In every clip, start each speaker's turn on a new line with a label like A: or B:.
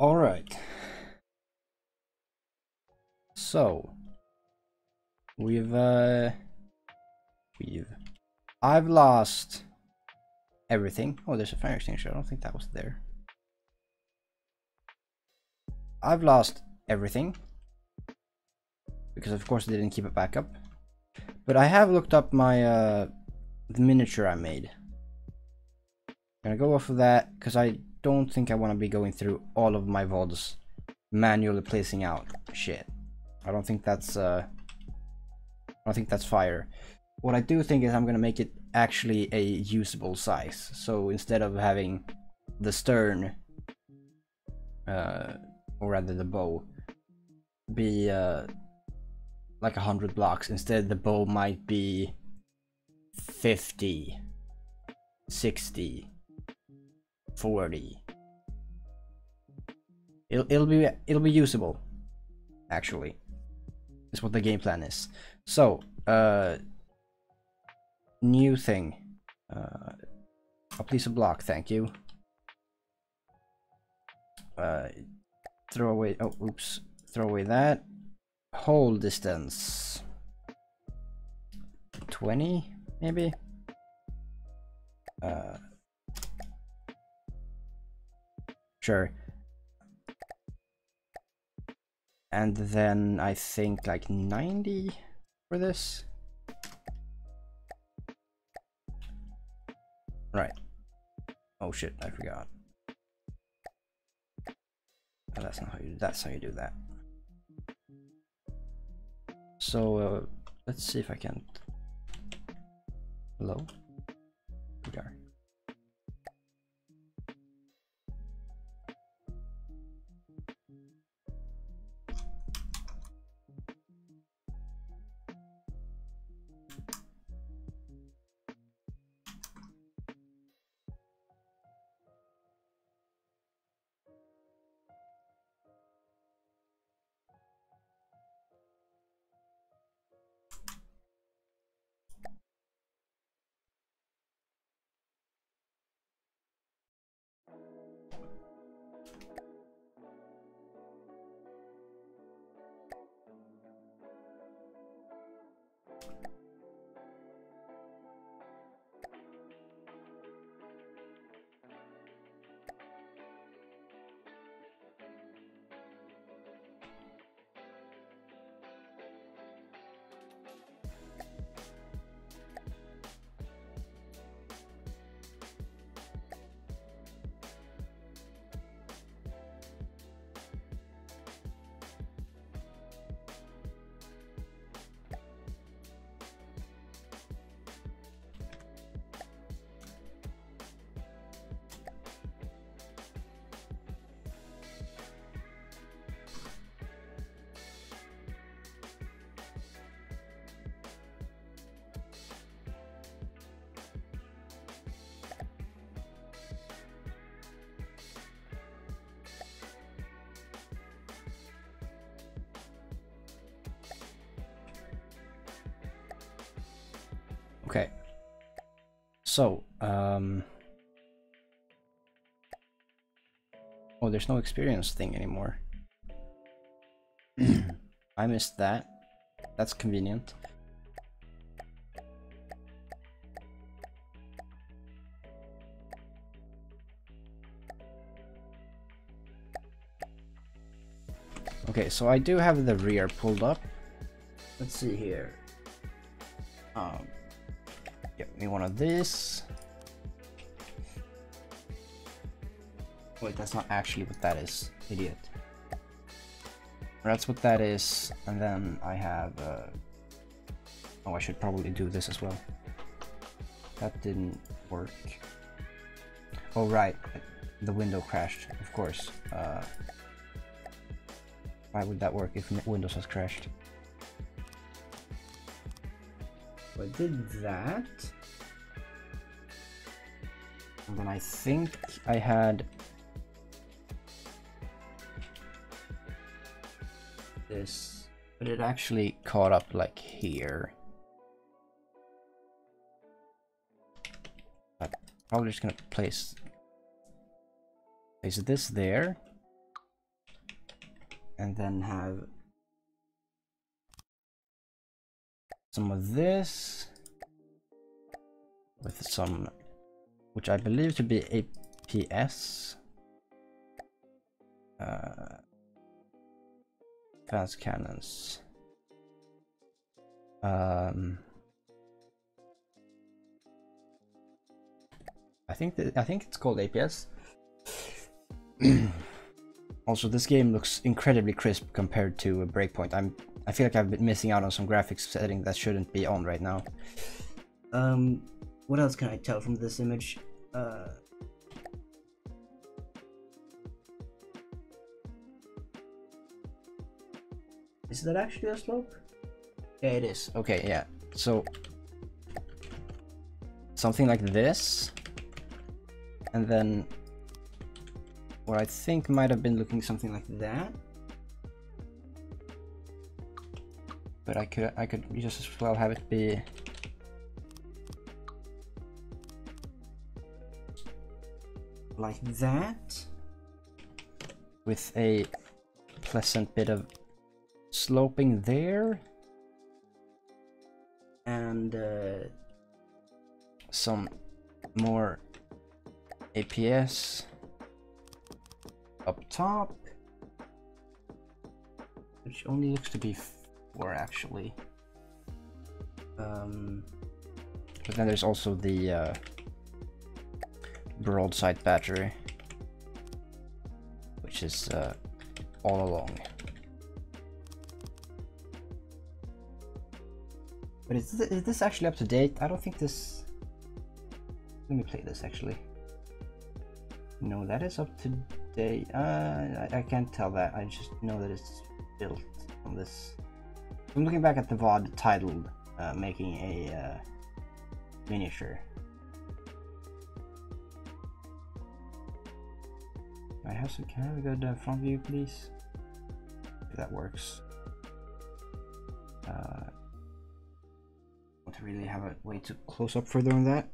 A: All right. So I've lost everything. Oh, there's a fire extinguisher. I don't think that was there. I've lost everything because of course I didn't keep it back up. But I have looked up my the miniature I made. I'm gonna go off of that because I don't think I want to be going through all of my VODs manually placing out shit. I don't think that's fire. What I do think is I'm gonna make it actually a usable size. So instead of having the stern, or rather the bow, be like 100 blocks, instead the bow might be 50, 60, 40. It'll be usable, actually. Is what the game plan is. So new thing. A piece of block, thank you. Throw away. Oh, oops. Throw away that. Hold distance 20, maybe. Sure. And then I think like 90 for this. Right. Oh shit, I forgot. Oh, that's not how you. That's how you do that. So let's see if I can. Hello. We are. Okay. So, oh, there's no experience thing anymore. I missed that. That's convenient. Okay, so I do have the rear pulled up. Let's see here. Get me one of these. Wait, that's not actually what that is, idiot. That's what that is, and then I have. Oh, I should probably do this as well. That didn't work. Oh right, the window crashed. Of course. Why would that work if Windows has crashed? So I did that. And then I think I had this, but it actually caught up like here. I'm probably just gonna place this there. and then have some of this with some, which I believe to be APS. Fast cannons. I think it's called APS. Also, this game looks incredibly crisp compared to a Breakpoint. I feel like I've been missing out on some graphics setting that shouldn't be on right now. What else can I tell from this image? Is that actually a slope? Yeah, it is. Okay, yeah. So something like this, and then what I think might have been looking something like that. But I could just as well have it be like that, with a pleasant bit of sloping there, and some more APS up top, which only looks to be 4 actually. But then there's also the broadside battery, which is all along. But is this actually up to date? I don't think this... Let me play this actually. No, that is up to date. I can't tell that. I just know that it's built on this. I'm looking back at the VOD titled making a miniature. Can I have a good front view, please? If that works. Want to really have a way to close up further on that.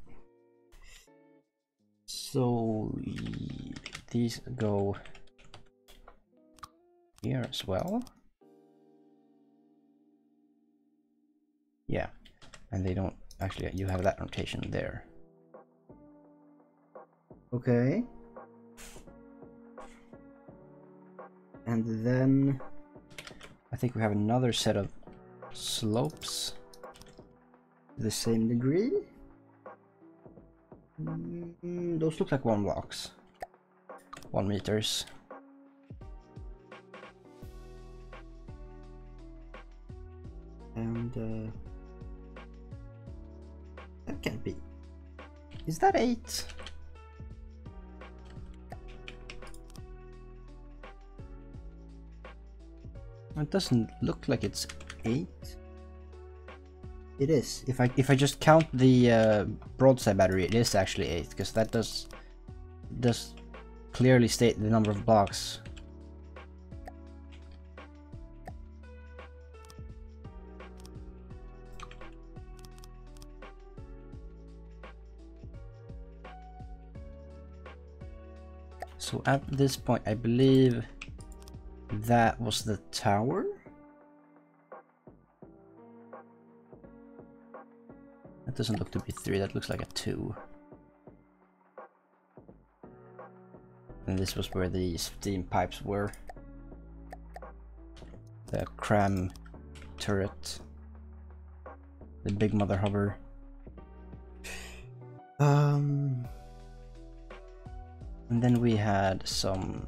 A: So these go here as well. Yeah, and they don't actually, you have that rotation there. Okay. And then I think we have another set of slopes to the same degree. Those look like 1 blocks, 1 meters. And that can't be. Is that 8? It doesn't look like it's 8. It is. If I just count the broadside battery, it is actually 8, because that does clearly state the number of blocks. So at this point, I believe that was the tower. That doesn't look to be 3, that looks like a 2. And this was where the steam pipes were. The cram turret. The big mother hover. And then we had some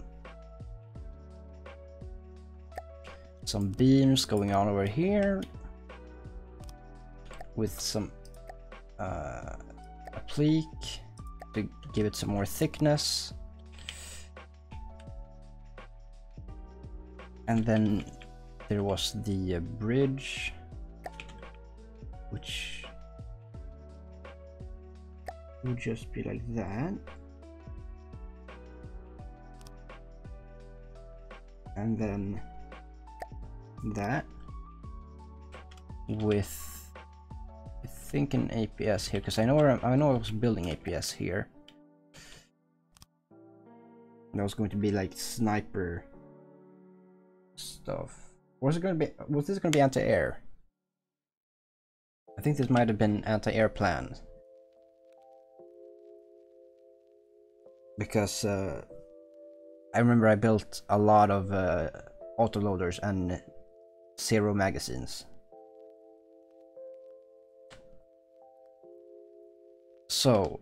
A: beams going on over here with some applique to give it some more thickness, and then there was the bridge, which would just be like that, and then that with, I think, an APS here, because I know I was building APS here. That was going to be like sniper stuff. Was this gonna be anti-air? I think this might have been anti-air plan. Because I remember I built a lot of autoloaders and 0 magazines. So,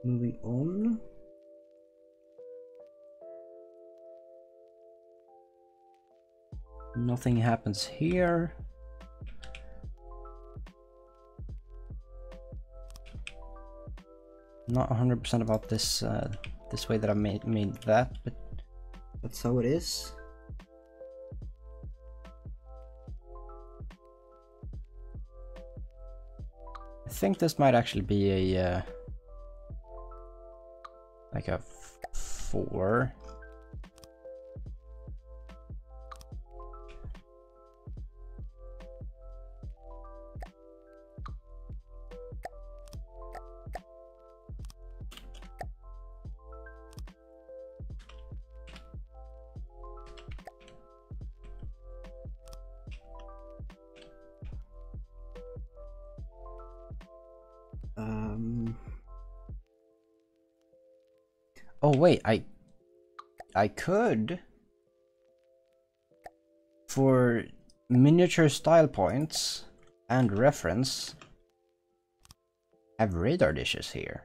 A: moving on. Nothing happens here. Not 100% about this this way that I made that, but that's how it is. I think this might actually be a like a 4. Oh wait, I could, for miniature style points and reference, have radar dishes here.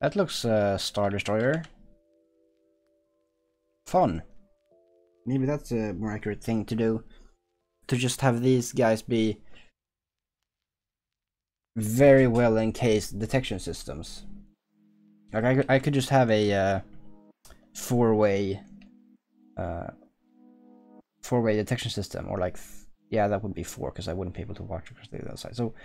A: That looks Star Destroyer. Fun. Maybe that's a more accurate thing to do. To just have these guys be very well encased detection systems. Like I could just have a 4-way detection system, or like yeah, that would be 4 because I wouldn't be able to watch across the other side. So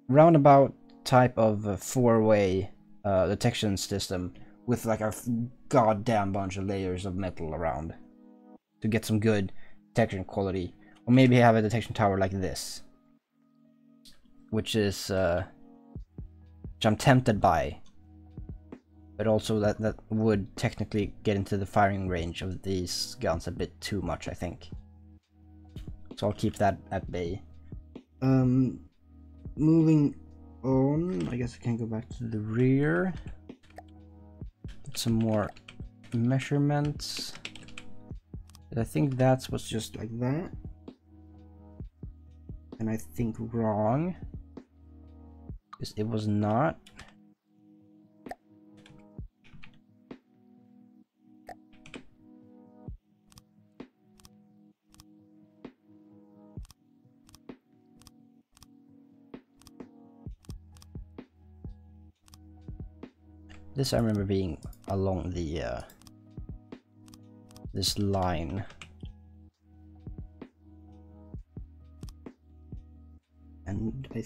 A: roundabout type of 4-way detection system with like a goddamn bunch of layers of metal around to get some good detection quality, or maybe have a detection tower like this, which is which I'm tempted by, but also that would technically get into the firing range of these guns a bit too much, I think. So I'll keep that at bay. Moving on, I guess I can go back to the rear. Get some more measurements. I think that's what's just like that. And I think wrong, because it was not. This I remember being along the this line. And I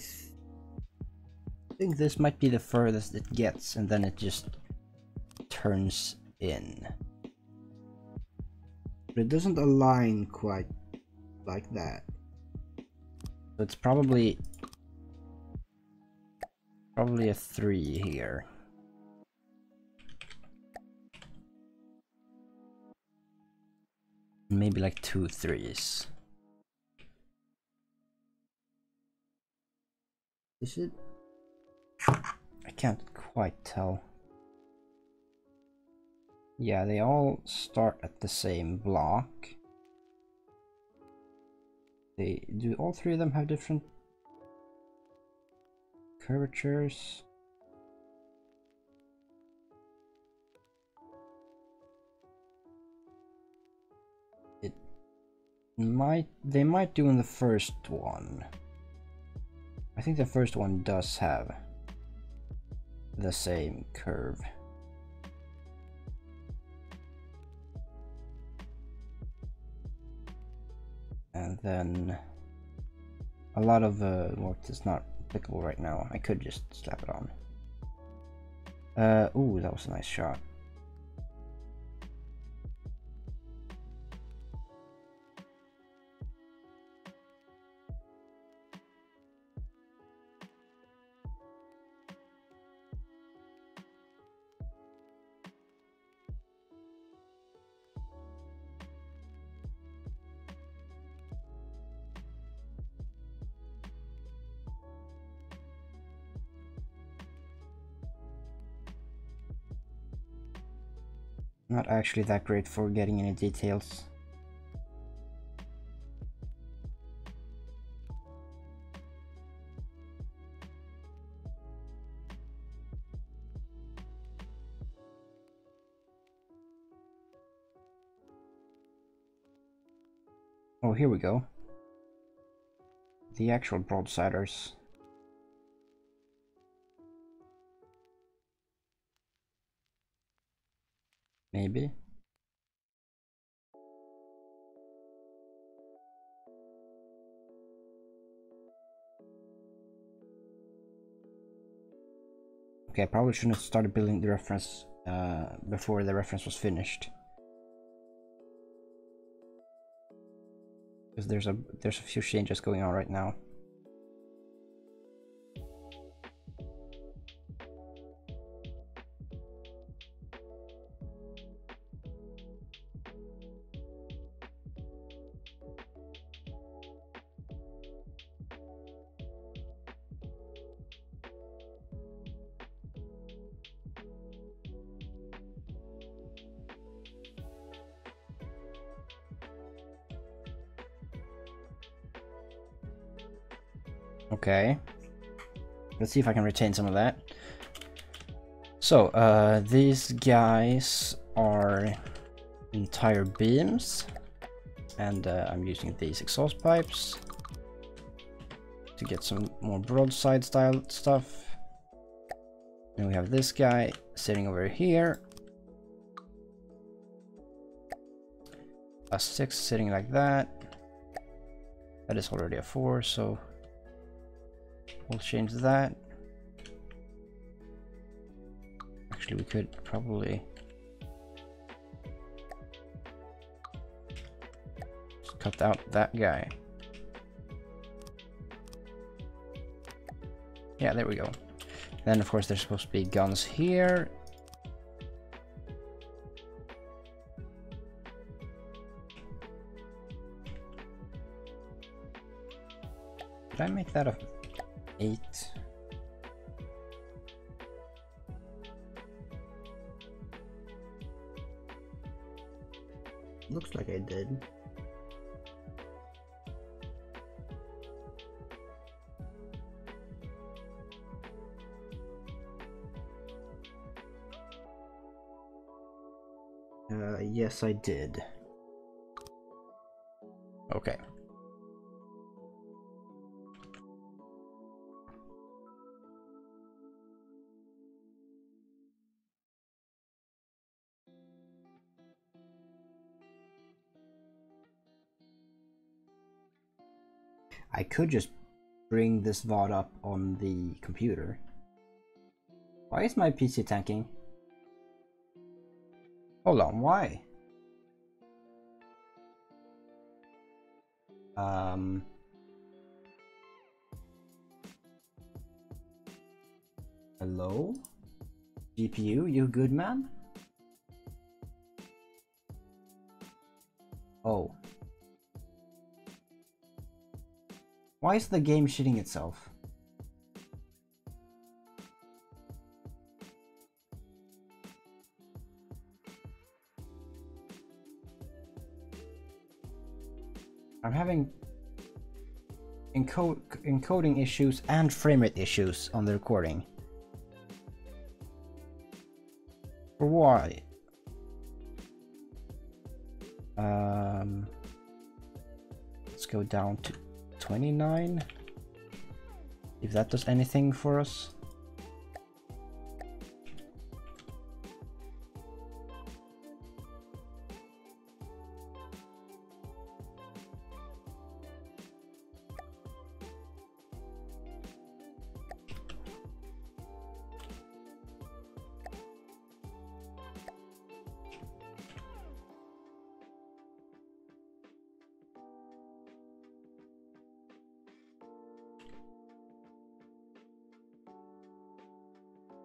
A: think this might be the furthest it gets, and then it just turns in. But it doesn't align quite like that. So it's probably a 3 here. Maybe like 2 3s. Is it? I can't quite tell. Yeah, they all start at the same block. Do all 3 of them have different curvatures? They might do in the first one. I think the first one does have the same curve. And then a lot of what is not applicable right now. I could just slap it on. Ooh, that was a nice shot. Not actually that great for getting any details. Oh, here we go. The actual broadsiders. Maybe. Okay, I probably shouldn't have started building the reference before the reference was finished. Because there's a few changes going on right now. Okay, let's see if I can retain some of that. So, these guys are entire beams, and I'm using these exhaust pipes to get some more broadside style stuff. And we have this guy sitting over here. A 6 sitting like that. That is already a 4, so we'll change that. Actually, we could probably just cut out that guy. Yeah, there we go. Then, of course, there's supposed to be guns here. Did I make that a 8? Looks like I did. Yes, I did. Okay. I could just bring this VOD up on the computer. Why is my PC tanking? Hold on, why? Hello? GPU, you good man? Oh. Why is the game shitting itself? I'm having encoding issues and frame rate issues on the recording. For why? Let's go down to 29. If that does anything for us.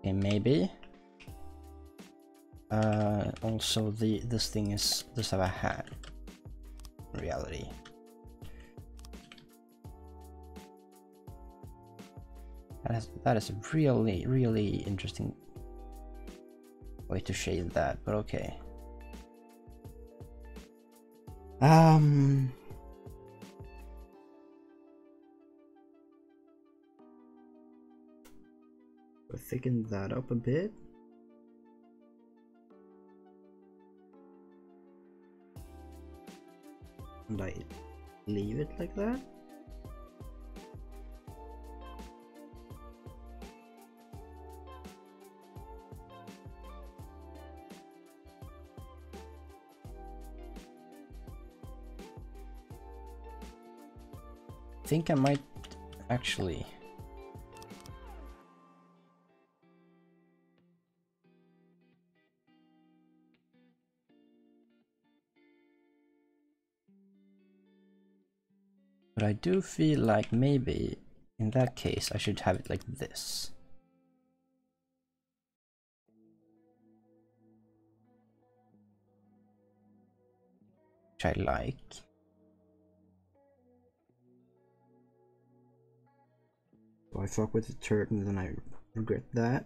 A: Okay, maybe. Also, this thing does have a hat. In reality. That is a really interesting way to shade that, but okay. We'll thicken that up a bit. And I leave it like that. I think I might actually but I do feel like maybe in that case I should have it like this. Which I like. So I fuck with the turret and then I regret that.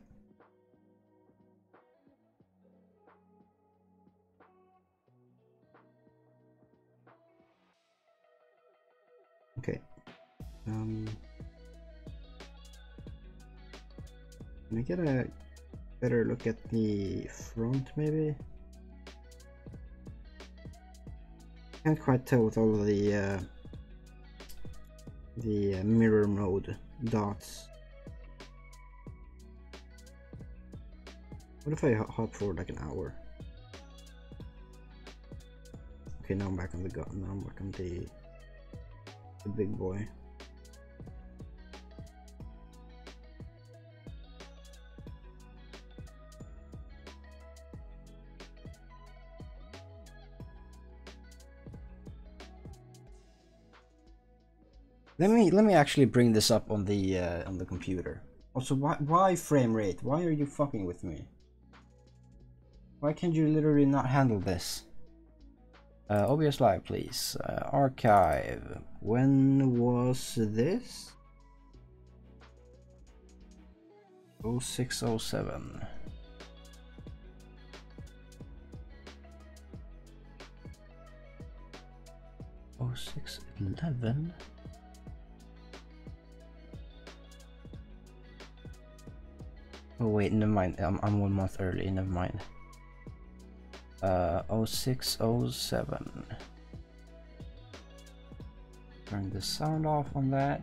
A: Okay. Can I get a better look at the front maybe? Can't quite tell with all of the mirror mode dots. What if I hop for like an hour? Okay, now I'm back on the gun. Now I'm back on the big boy. Let me actually bring this up on the computer. Also, why frame rate? Why are you fucking with me? Why can't you literally not handle this? OBS Live, please. Archive. When was this? 0607. Oh, 0611. Oh wait, never mind. I'm 1 month early. Never mind. 0607. Turn the sound off on that.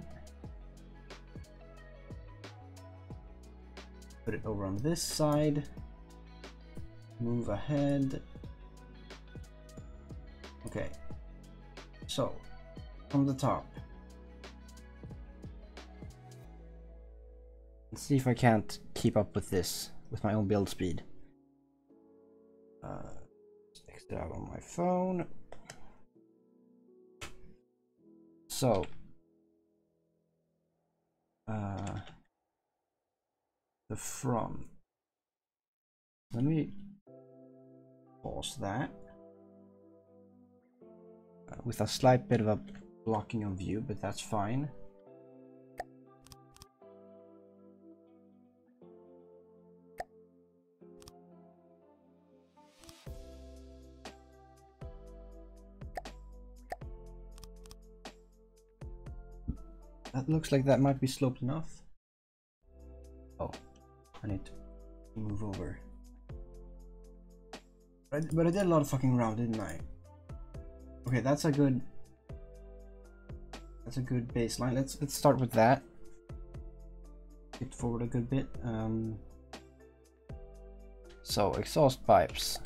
A: Put it over on this side. Move ahead. Okay. So, from the top. Let's see if I can't keep up with this with my own build speed. Exit out on my phone. So, the front. Let me pause that. With a slight bit of a blocking of view, but that's fine. That looks like that might be sloped enough. Oh, I need to move over. But I did a lot of fucking around, didn't I? Okay, that's a good baseline. Let's start with that. Get forward a good bit. So exhaust pipes.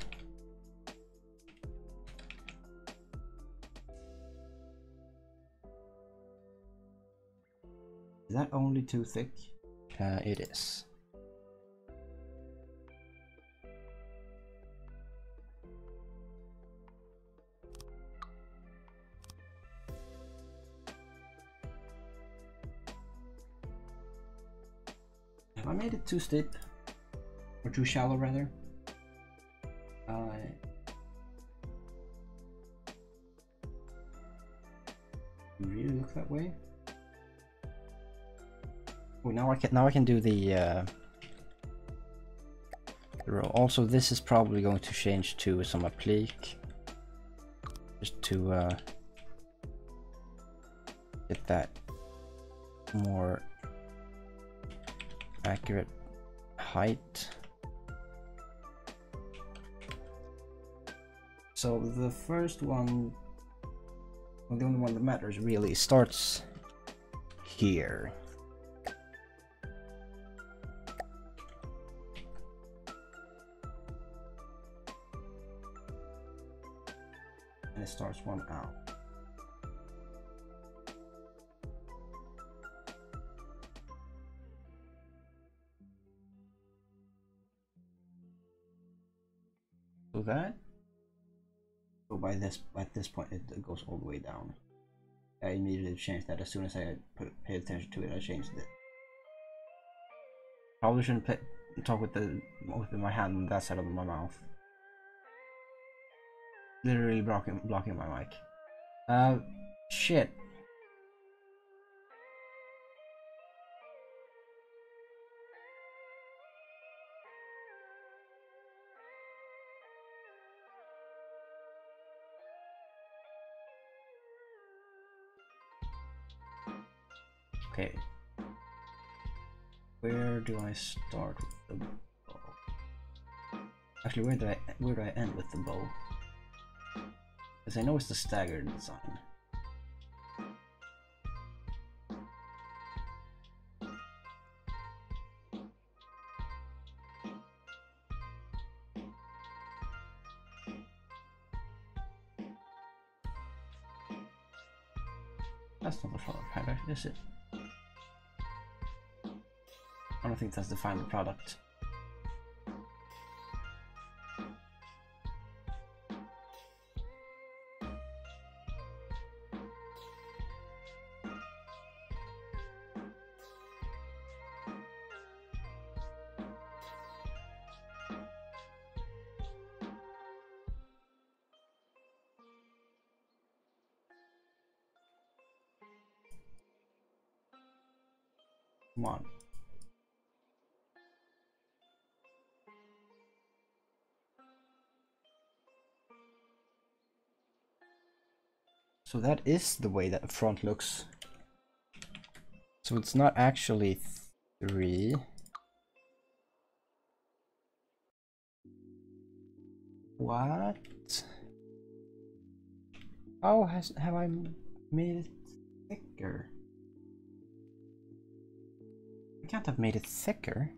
A: Is that only too thick? It is. Have I made it too steep? Or too shallow rather? Really look that way? Oh, now I can do the row. Also, this is probably going to change to some applique. just to get that more accurate height. So the first one, well, the only one that matters really, starts here. And it starts one out. So that, so at this point it goes all the way down. I immediately changed that as soon as I paid attention to it. I changed it. Probably shouldn't talk with my hand on that side of my mouth. Literally blocking my mic. Shit. Okay. Where do I start with the bow? Actually, where do I end with the bow? Because I know it's the staggered design. That's not the final product, is it? I don't think that's the final product. Come on. So that is the way that the front looks. So it's not actually 3. What? How have I made it thicker? I can't have made it thicker.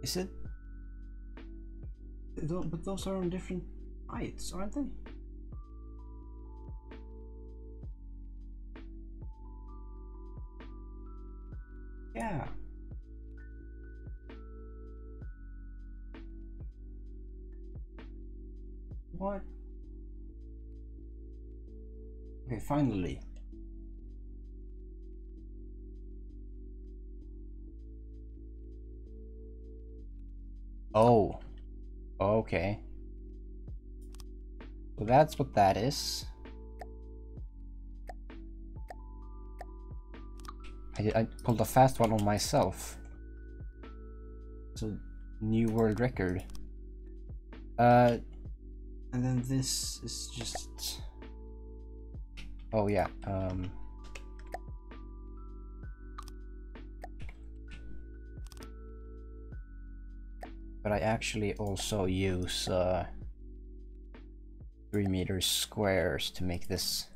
A: Is it? But those are on different heights, aren't they? Yeah. What? Okay, finally. Oh. Okay. So that's what that is. I pulled a fast one on myself. So new world record. And then this is just, oh yeah, but I actually also use 3-meter squares to make this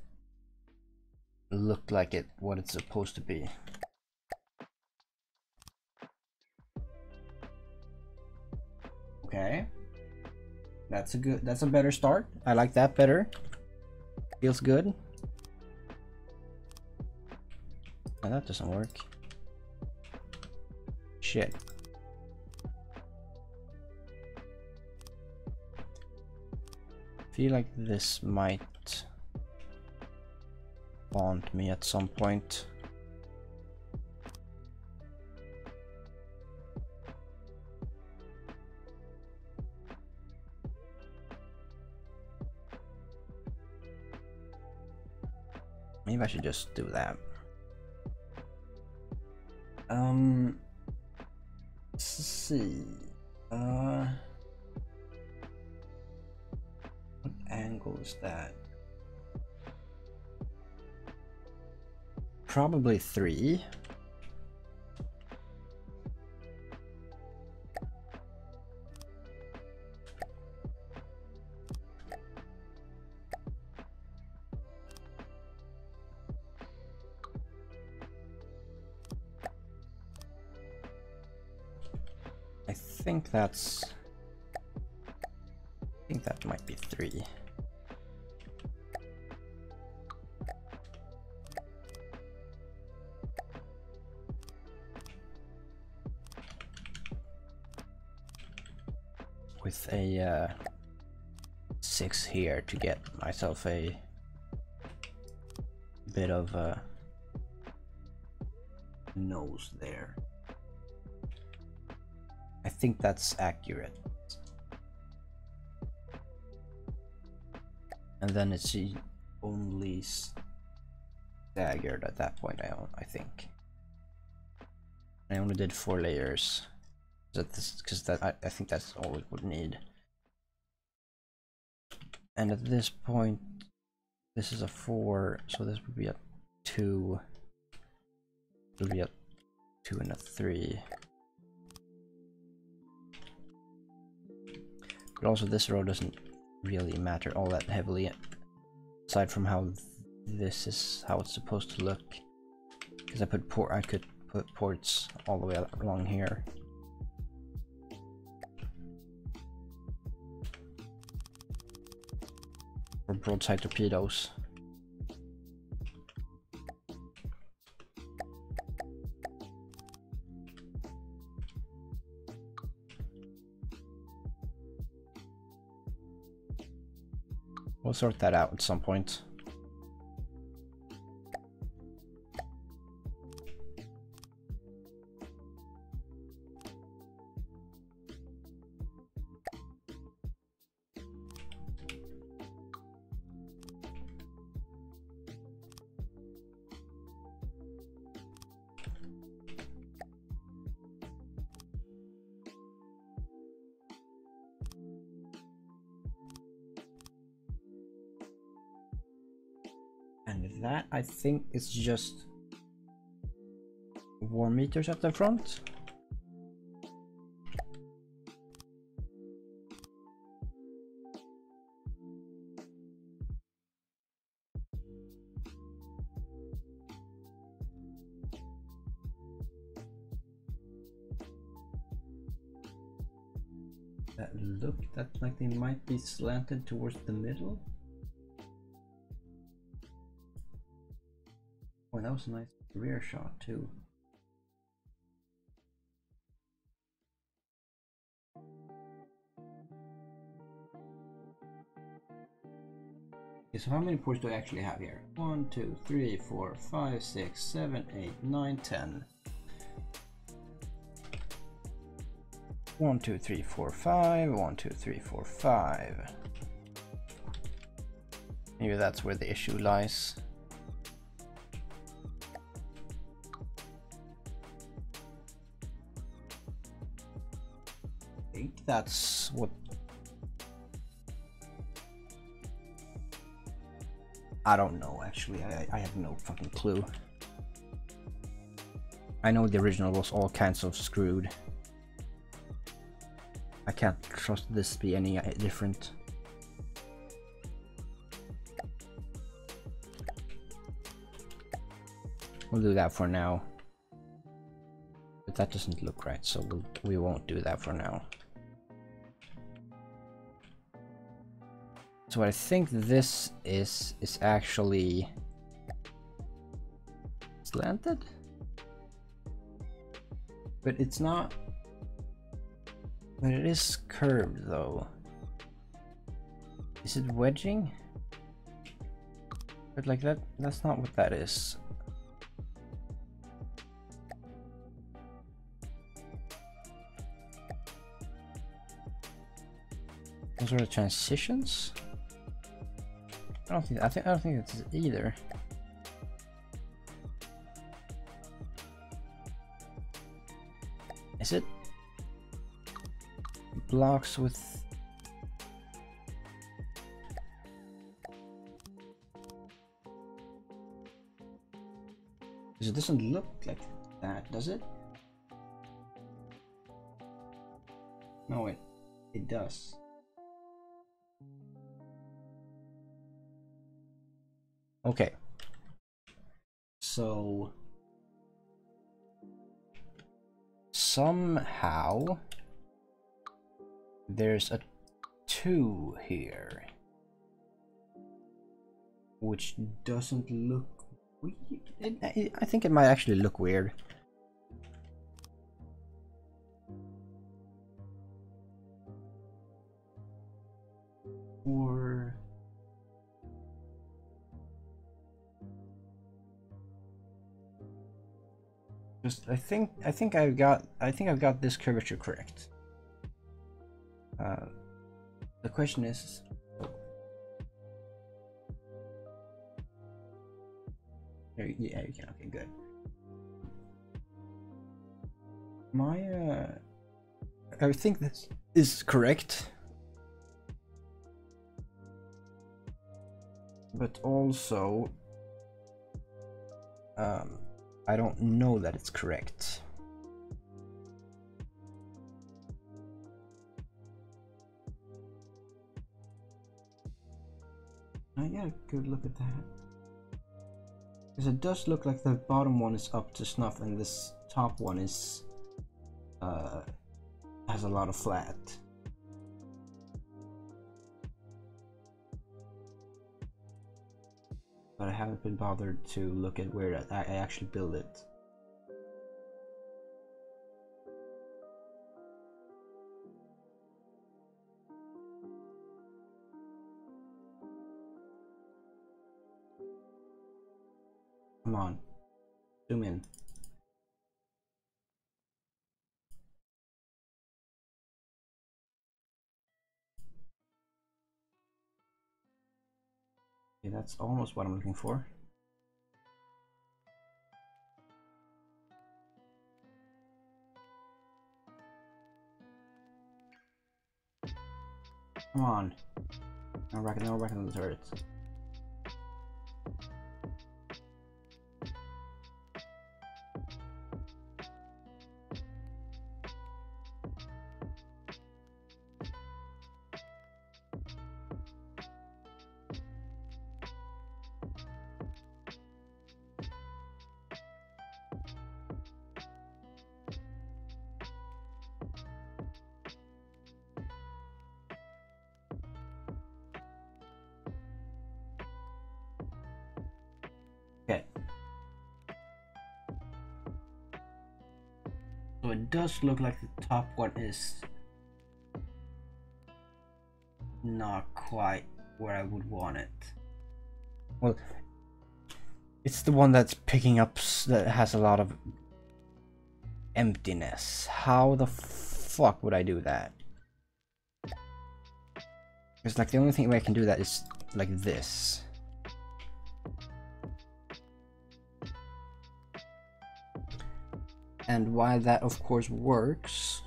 A: look like what it's supposed to be. Okay, that's a better start. I like that better. Feels good. No, that doesn't work. Shit. Feel like this might haunt me at some point. Maybe I should just do that. Let's see. What angle is that? Probably 3. I think that might be 3. With a 6 here to get myself a bit of a nose there. I think that's accurate. And then it's only staggered at that point, I think. I only did 4 layers. Because I think that's all it would need. And at this point, this is a 4, so this would be a 2. It would be a 2 and a 3. But also this row doesn't really matter all that heavily, aside from how this is how it's supposed to look. Because I could put ports all the way along here. For broadside torpedoes. We'll sort that out at some point. And that, I think, is just 1 meter at the front. That like they might be slanted towards the middle. Oh, that was a nice rear shot too. Okay, so how many ports do I actually have here? 1, 2, 3, 4, 5, 6, 7, 8, 9, 10. 1, 2, 3, 4, 5. 1, 2, 3, 4, 5. Maybe that's where the issue lies. I think that's what. I don't know, actually. I have no fucking clue. I know the original was all kinds of screwed. I can't trust this to be any different. We'll do that for now. But that doesn't look right, so we won't do that for now. So what I think this is actually slanted, but it's not. But it is curved though. Is it wedging? But like that's not what that is. Those are the transitions? I don't think it's either. Is it blocks with because it doesn't look like that, does it? No, it does. Okay. So somehow there's a 2 here, which doesn't look weird. I think it might actually look weird. Or just I think I've got this curvature correct. The question is, yeah, you can. Okay, good. I think this is correct, but also I don't know that it's correct. I get a good look at that. Because it does look like the bottom one is up to snuff and this top one is has a lot of flat. But I haven't been bothered to look at where I actually build it. Come on, zoom in. Okay, that's almost what I'm looking for. Come on. Now we're back on the turrets. Okay. So it does look like the top one is not quite where I would want it. Well, it's the one that's picking up, that has a lot of emptiness. How the fuck would I do that? It's like the only thing way I can do that is like this. And while that of course works,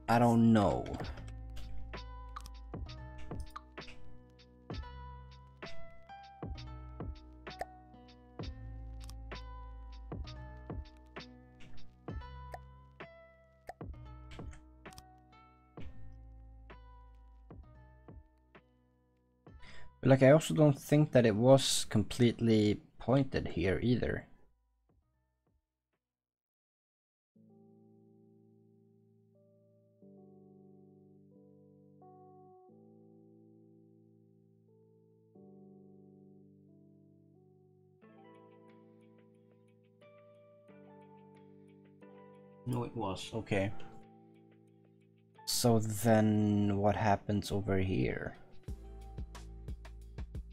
A: I don't know. But like I also don't think that it was completely pointed here either. No, it was. Okay. So then what happens over here?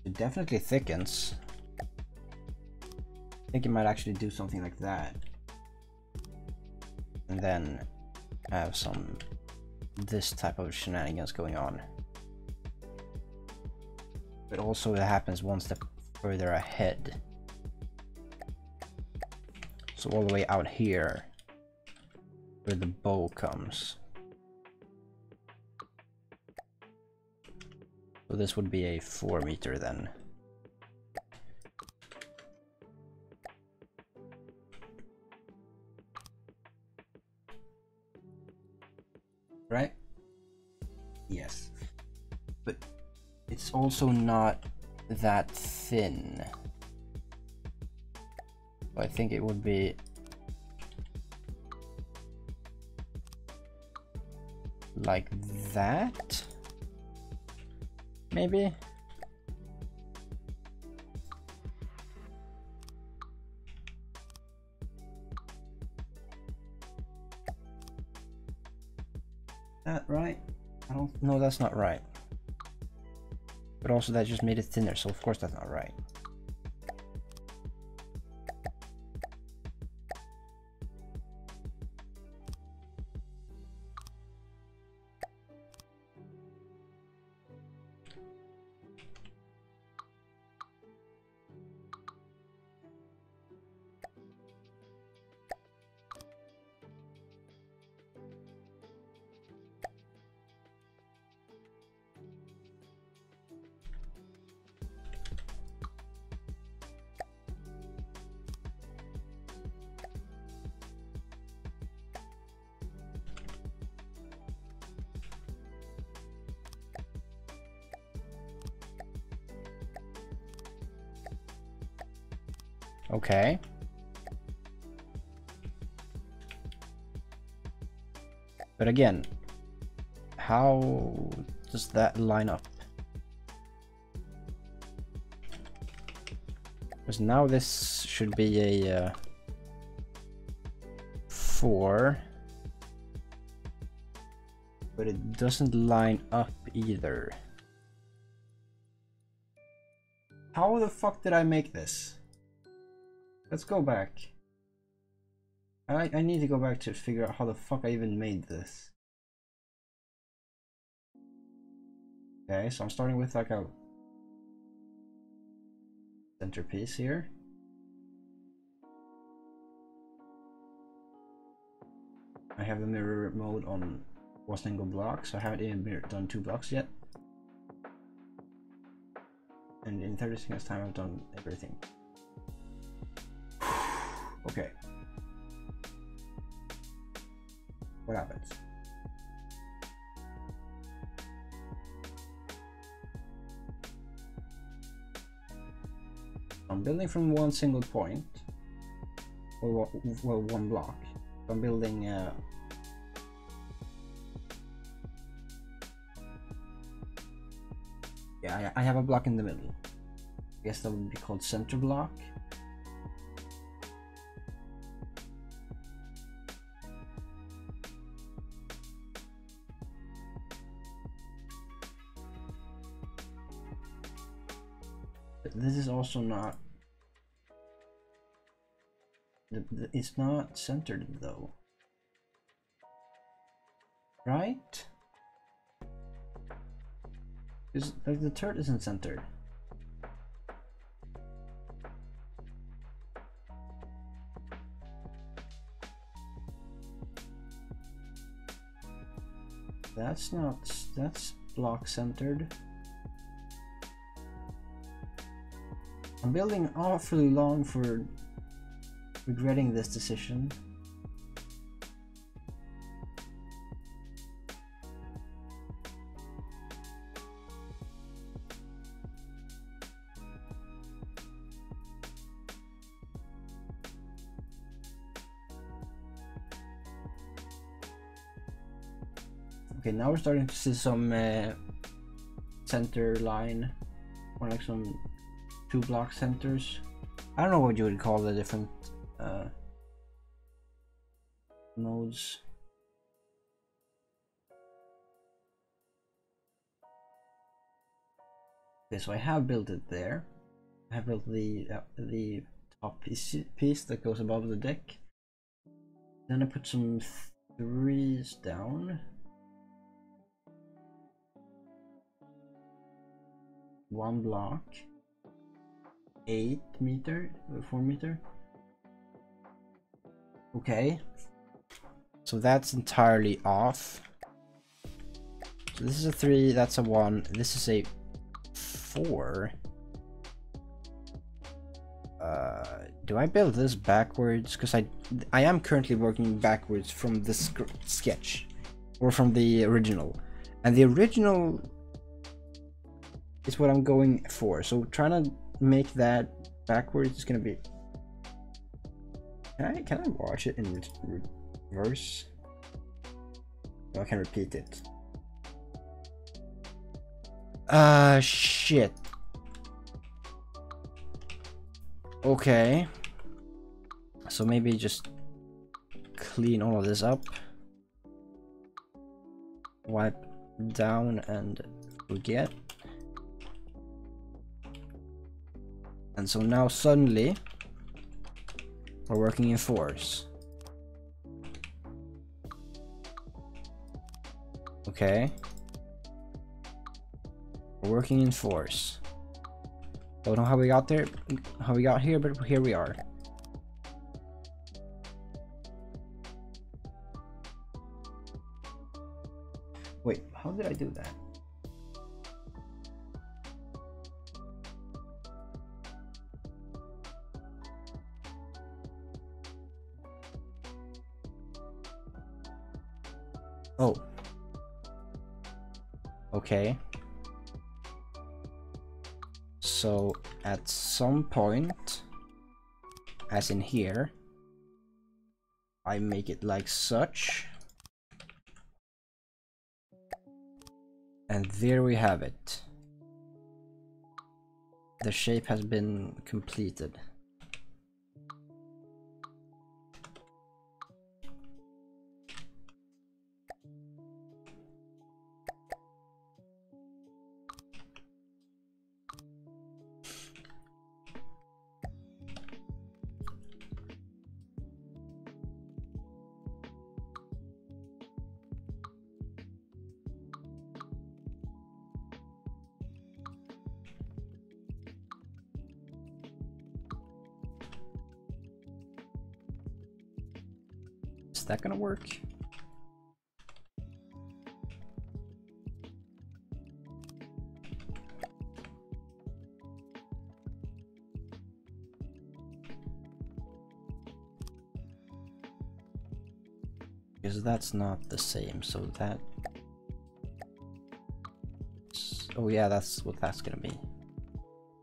A: It definitely thickens. I think it might actually do something like that. And then have some this type of shenanigans going on. But also it happens one step further ahead. So all the way out here where the bow comes. So this would be a 4 meter then. Right? Yes. But it's also not that thin. I think it would be like that, maybe. That right? I don't know, that's not right. But also that just made it thinner, so of course that's not right. Okay. But again, how does that line up? Because now this should be a 4, but it doesn't line up either. How the fuck did I make this? Let's go back. I need to go back to figure out how the fuck I even made this. Okay, so I'm starting with like a centerpiece here. I have the mirror mode on one single block, so I haven't even done 2 blocks yet. And in 30 seconds time I've done everything. Okay. What happens? I'm building from one single point, or well, one block. I'm building yeah, I have a block in the middle. I guess that would be called center block. But this is also not, it's not centered though, right? Because like the turret isn't centered. That's not, that's block centered. I'm building awfully long for regretting this decision. Okay, now we're starting to see some center line, or like some 2 block centers. I don't know what you would call the different nodes. Okay, so I have built it there. I have built the top piece that goes above the deck. Then I put some 3s down. 1 block. 8 meter, 4 meter. Okay. So that's entirely off. So this is a 3, that's a 1, this is a 4. Do I build this backwards? Because I am currently working backwards from the sketch, or from the original, and the original is what I'm going for. So trying to make that backwards is gonna be. Can I watch it in reverse? No, I can repeat it. Shit. Okay. So maybe just clean all of this up. Wipe down and forget. And so now suddenly we're working in 4s. Okay. We're working in 4s. Don't know how we got there, how we got here, but here we are. Wait, how did I do that? Oh. Okay. So at some point, as in here, I make it like such. And there we have it. The shape has been completed. Is that gonna work? Because that's not the same, so that... Oh yeah, that's what that's gonna be.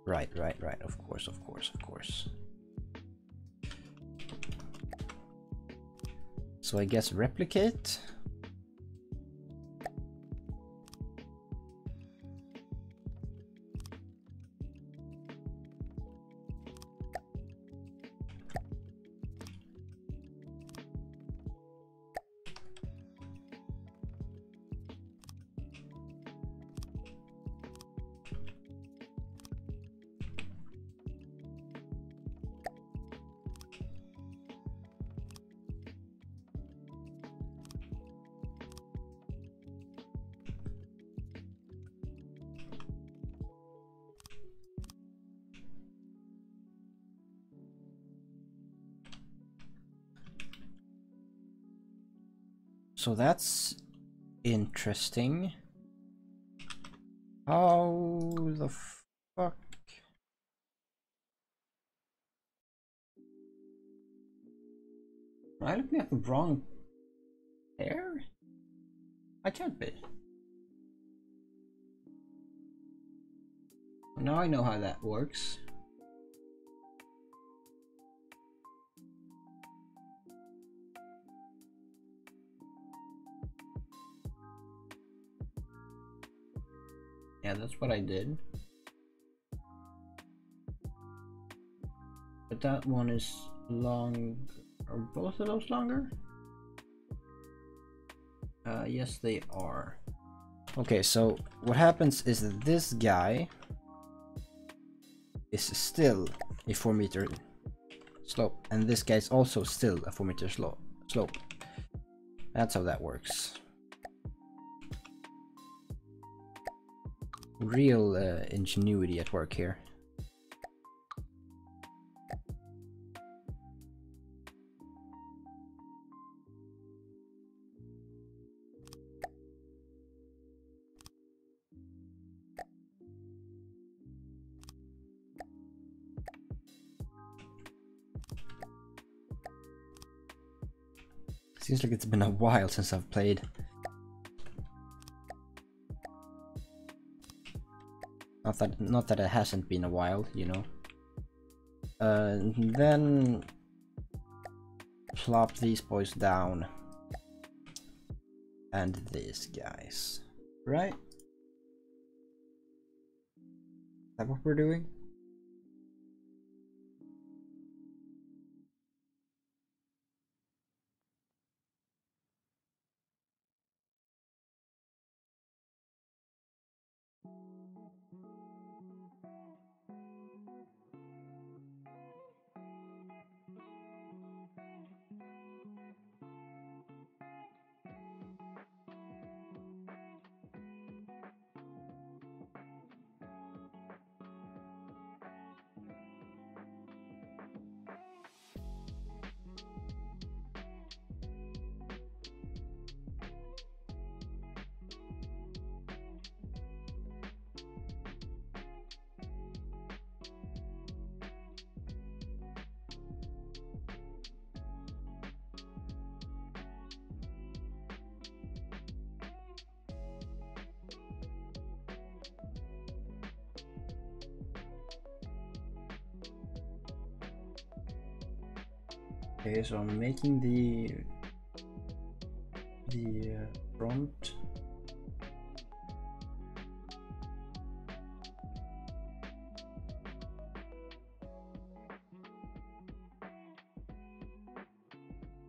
A: Right, of course. So I guess replicate. So that's interesting. How the fuck? Am I looking at the wrong pair? I can't be. Now I know how that works. Yeah, that's what I did. But that one is long. Are both of those longer? Yes, they are. Okay, so what happens is that this guy is still a 4-meter slope, and this guy is also still a 4-meter slope. That's how that works. Real ingenuity at work here. Seems like it's been a while since I've played. Not that it hasn't been a while, you know. Then plop these boys down. And these guys. Right? Is that what we're doing? Okay, so I'm making the front.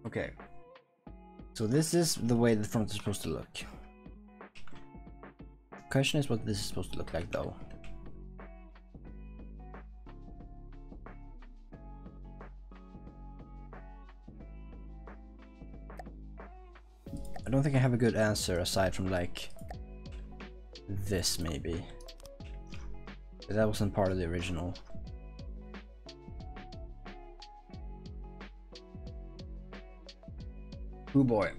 A: Okay, so this is the way the front is supposed to look. The question is what this is supposed to look like though. I don't think I have a good answer aside from like this maybe. That wasn't part of the original. Oh boy.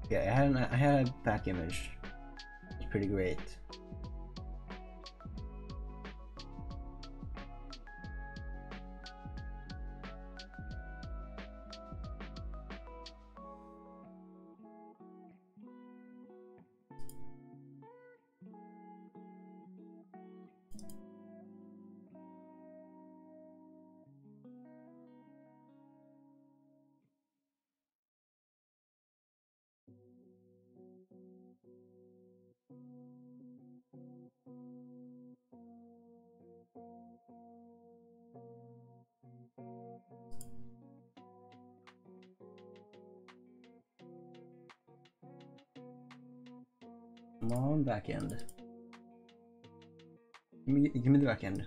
A: Yeah, I had a back image. It's pretty great. Come on, back end. Give me the back end.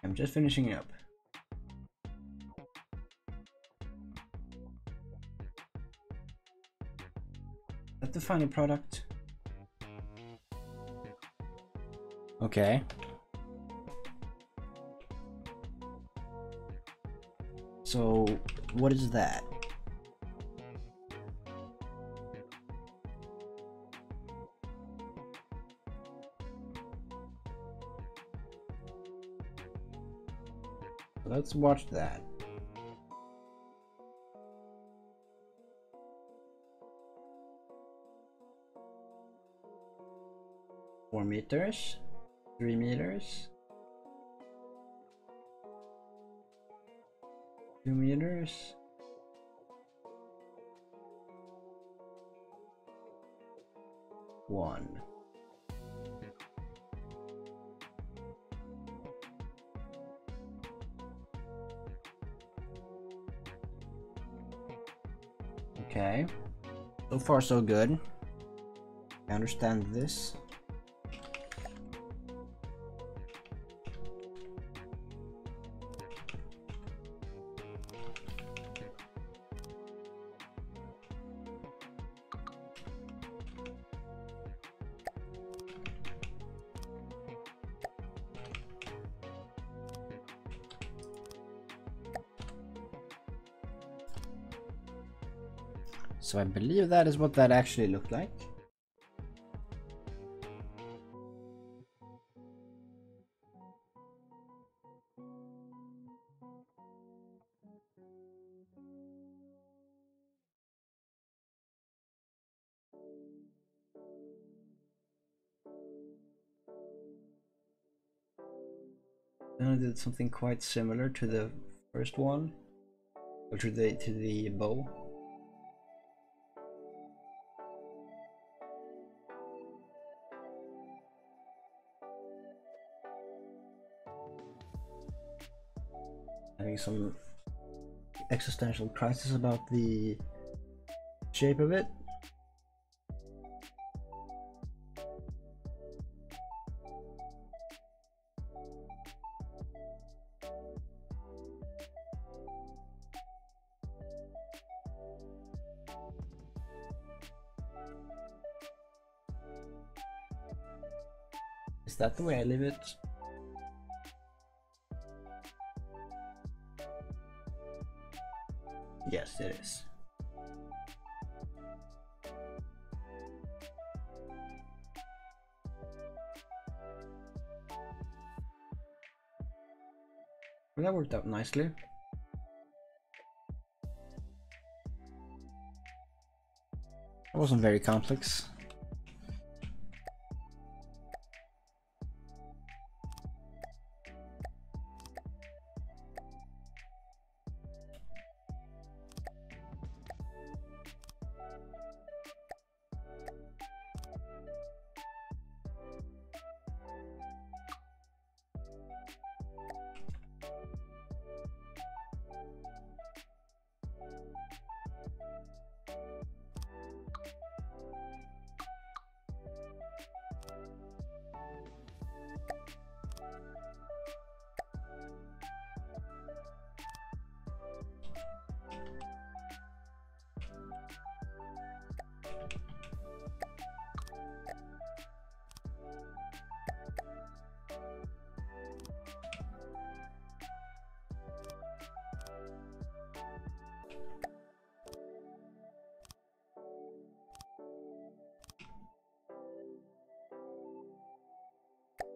A: I'm just finishing up. Is that the final product? Okay. So, what is that? Let's watch that. Four meters, 3 meters, 2 meters. 1. Okay, so far so good. I understand this. So I believe that is what that actually looked like. Then I did something quite similar to the first one, or to the bow. Having some existential crisis about the shape of it. Is that the way I leave it? Yes, it is. Well, that worked out nicely. It wasn't very complex.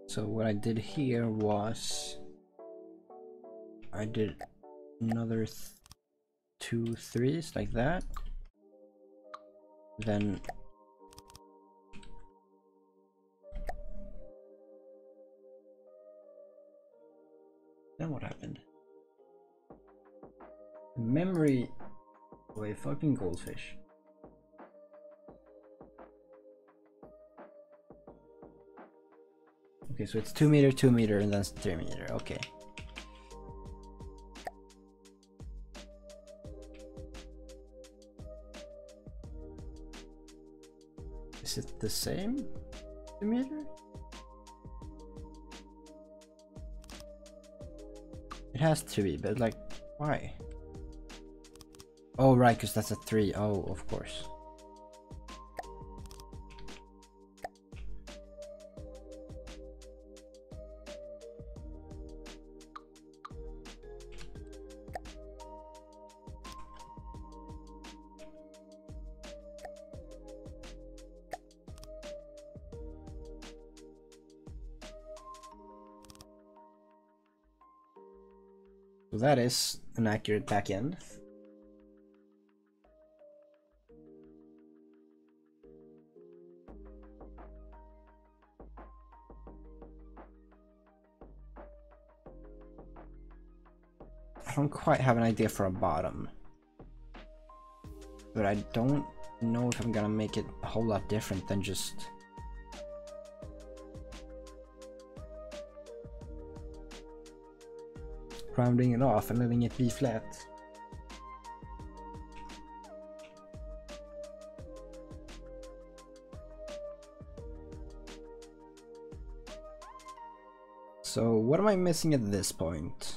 A: So what I did here was I did another 2 3s like that. Then what happened? Memory of a fucking goldfish. Okay, so it's 2 meter, 2 meter, and then 3 meter. Okay. Is it the same 2 meter? It has to be, but like, why? Oh, right, because that's a 3. Oh, of course. So that is an accurate backend. I don't quite have an idea for a bottom, but I don't know if I'm gonna make it a whole lot different than just rounding it off and letting it be flat. So what am I missing at this point?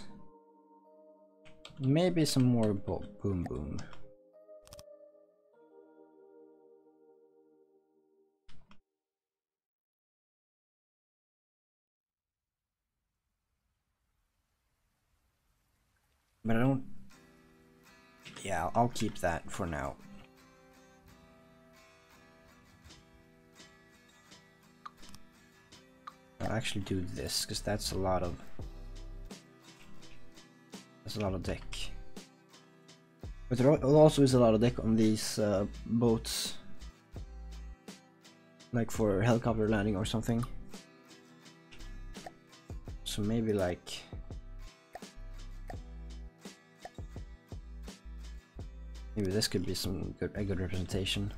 A: Maybe some more boom boom. But I don't... Yeah, I'll keep that for now. I'll actually do this, because that's a lot of... That's a lot of deck. But there also is a lot of deck on these boats. Like for helicopter landing or something. So maybe like... Maybe this could be a good representation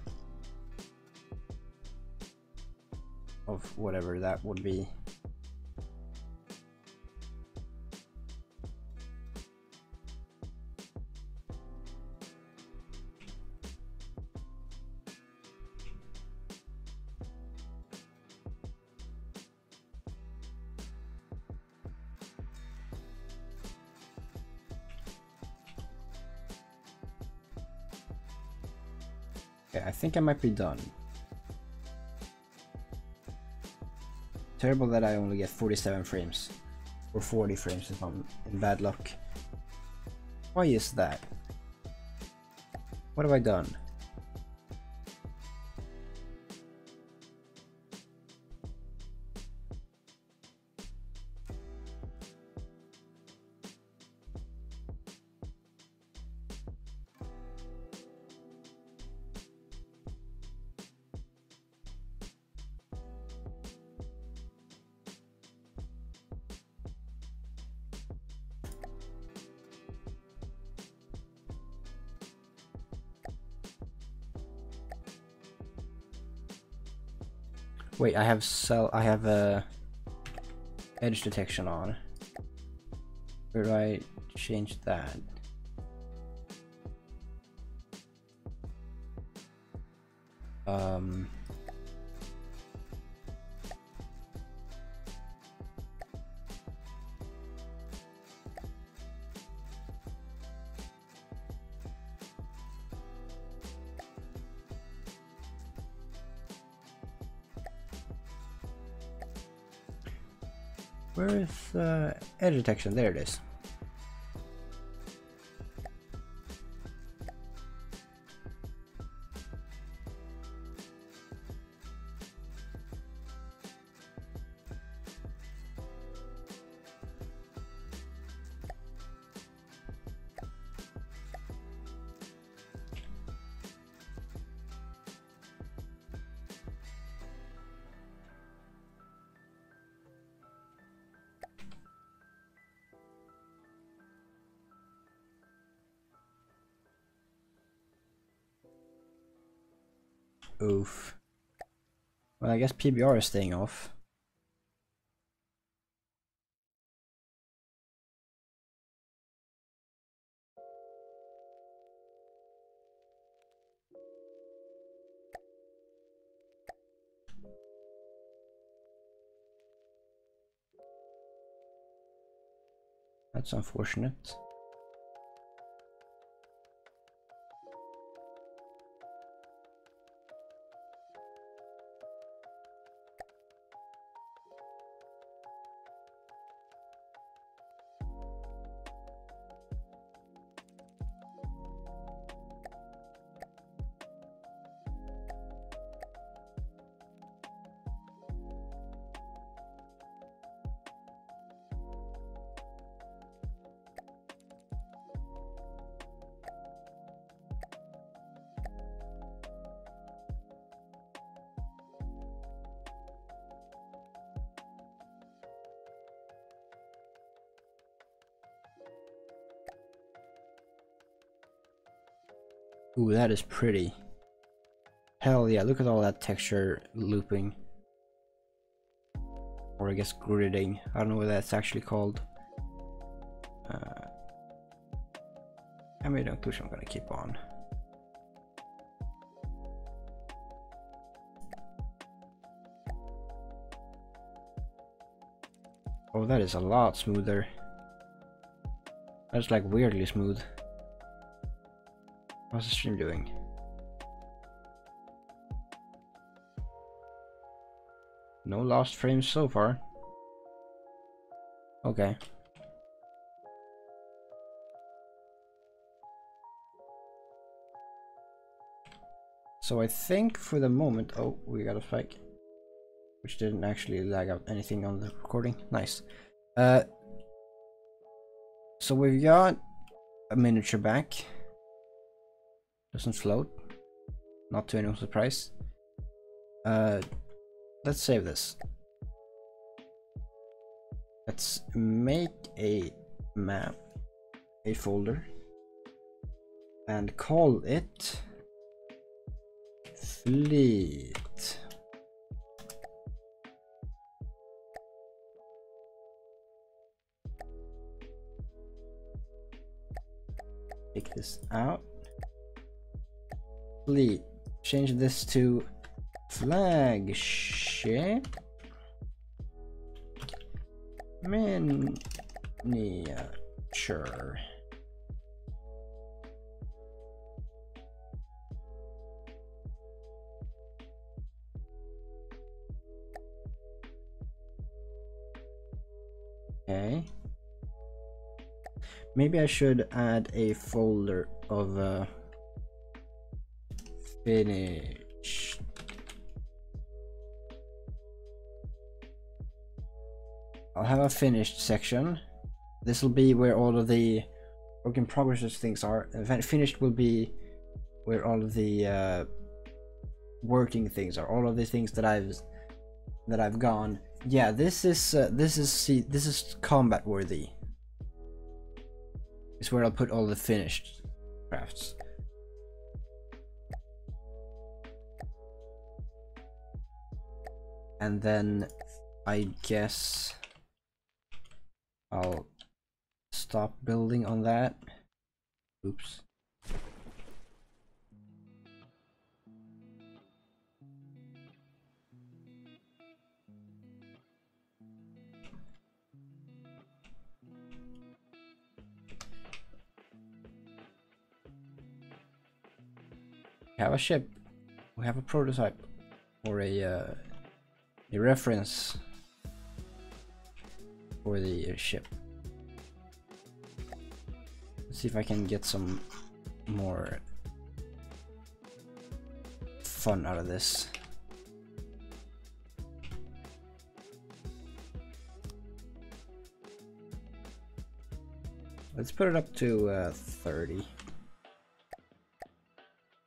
A: of whatever that would be. Okay, I think I might be done. Terrible that I only get 47 frames. Or 40 frames if I'm in bad luck. Why is that? What have I done? Wait, I have edge detection on. Where do I change that? Where is edge detection? There it is. Oof. Well, I guess PBR is staying off. That's unfortunate. Ooh, that is pretty. Hell yeah, look at all that texture looping. Or I guess gridding. I don't know what that's actually called. I made a conclusion I'm gonna keep on. Oh, that is a lot smoother. That's like weirdly smooth. How's the stream doing? No lost frames so far. Okay. So I think for the moment, oh, we got a spike, which didn't actually lag out anything on the recording. Nice. So we've got a miniature back. Doesn't float. Not to anyone's surprise. Let's save this. Let's make a map, a folder, and call it Fleet. Take this out. Fleet. Change this to Flagship Miniature. Okay. Maybe I should add a folder of finished. I'll have a finished section. This will be where all of the work in progress things are. Finished will be where all of the working things are. All of the things that I've gone. Yeah, this is combat worthy. It's where I'll put all the finished crafts. And then I guess I'll stop building on that. Oops. We have a ship. We have a prototype or a reference for the ship. Let's see if I can get some more fun out of this. Let's put it up to 30.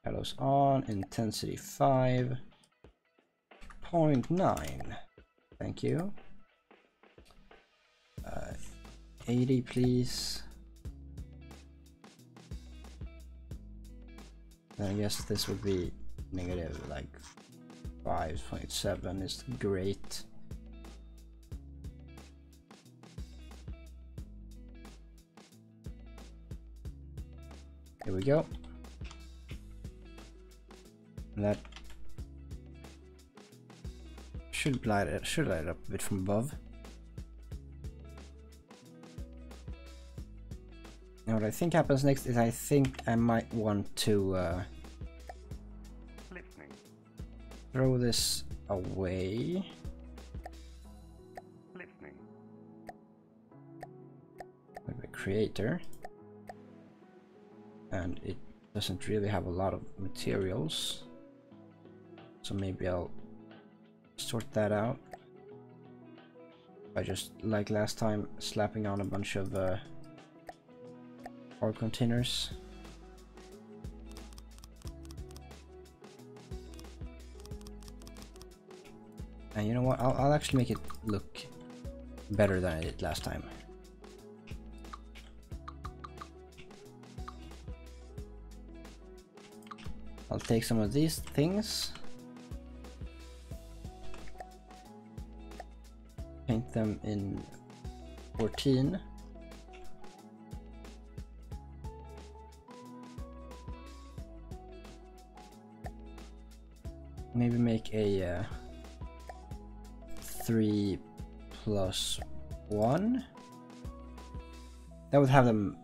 A: Hellos on, intensity 5.9. Thank you. 80 please. Then I guess this would be negative, like 5.7 is great. Here we go. And that should light it up a bit from above. Now what I think happens next is I think I might want to throw this away. Like the creator. And it doesn't really have a lot of materials. So maybe I'll sort that out by just, like last time, slapping on a bunch of ore containers. And you know what? I'll actually make it look better than I did last time. I'll take some of these things, paint them in 14. maybe make a 3 plus 1. That would have them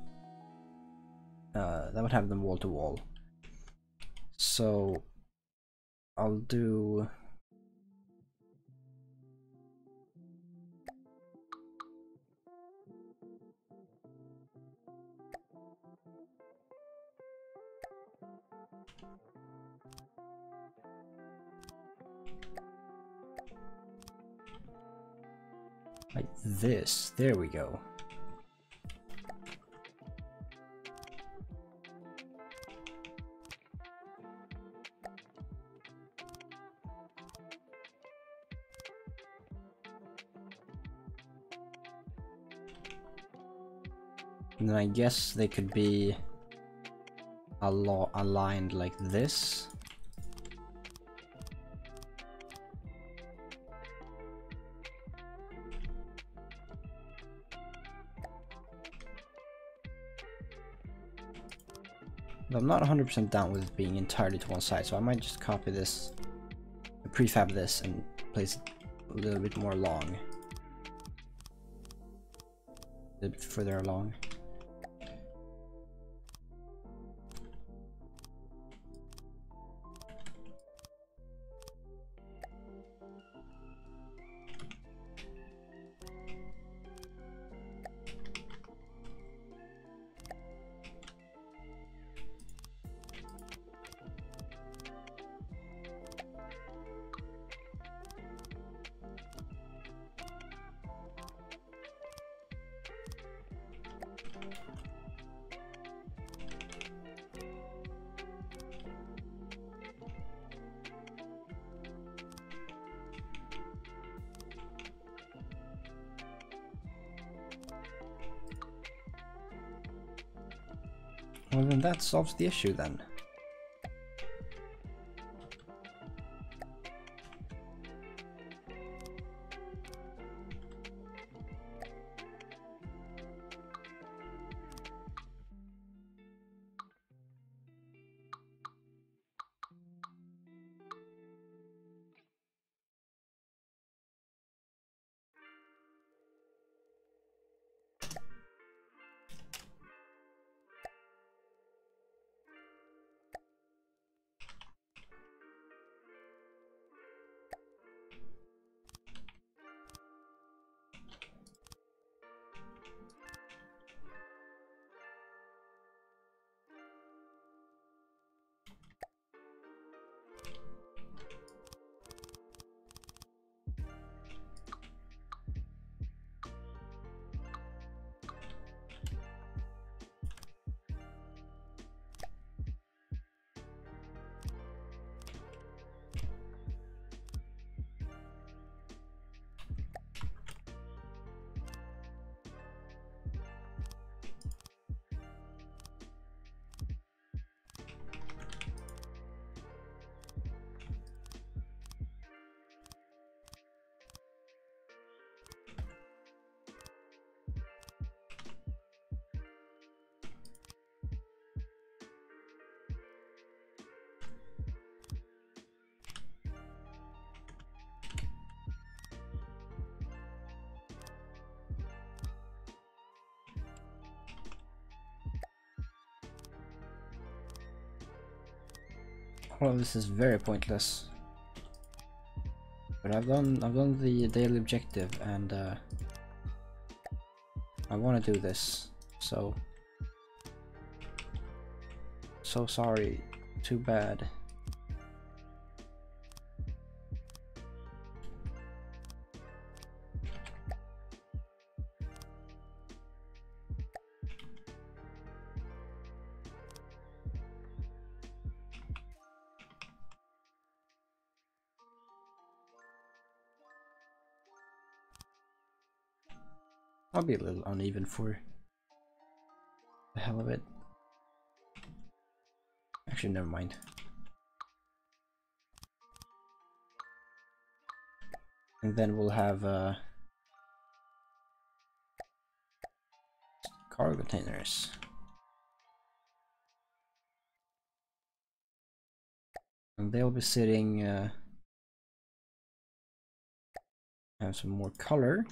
A: wall to wall. So I'll do like this. There we go. And then I guess they could be aligned like this. But I'm not 100% down with it being entirely to one side, so I might just copy this, prefab this, and place it a little bit more along. A little bit further along. Well, then that solves the issue then. Well, this is very pointless. But I've done the daily objective, and I want to do this. So sorry. Too bad. I'll be a little uneven for the hell of it. Actually, never mind. And then we'll have cargo containers. And they'll be sitting, have some more color.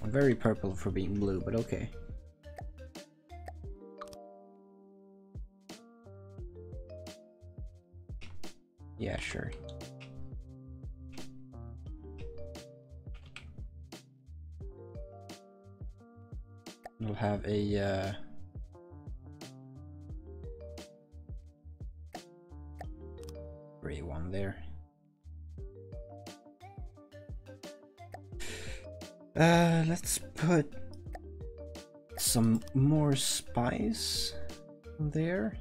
A: Very purple for being blue, but okay. Yeah, sure. We'll have a gray one there. Let's put some more spice there.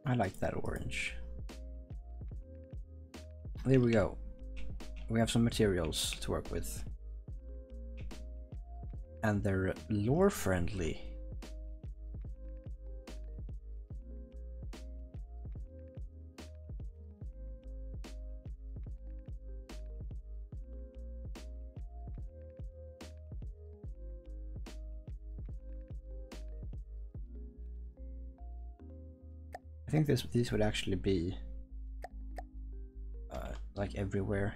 A: I like that orange. There we go. We have some materials to work with. And they're lore friendly. I think these would actually be like everywhere.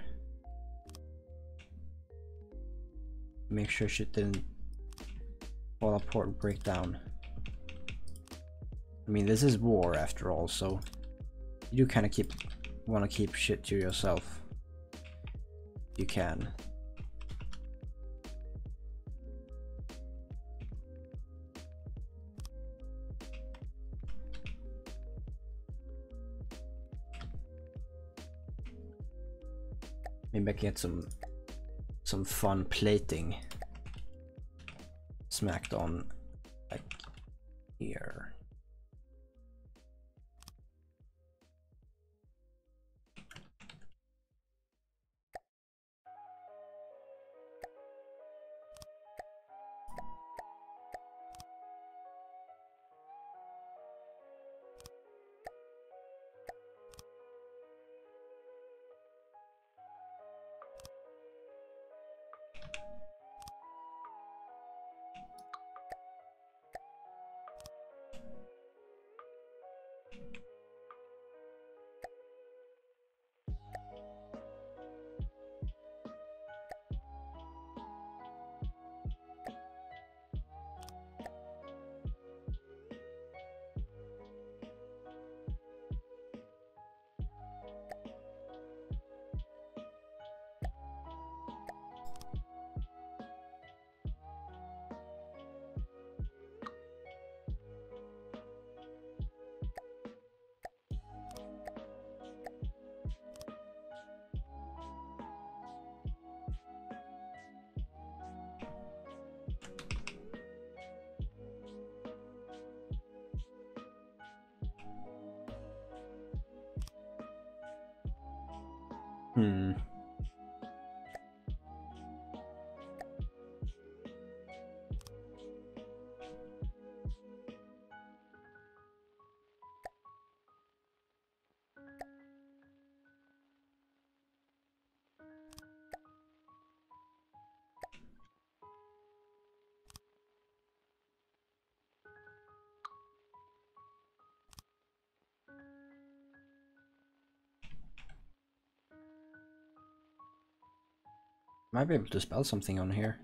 A: Make sure shit didn't fall apart and break down. I mean, this is war after all, so you do kind of want to keep shit to yourself. You can. Maybe I can get some fun plating smacked on like here. Might be able to spell something on here.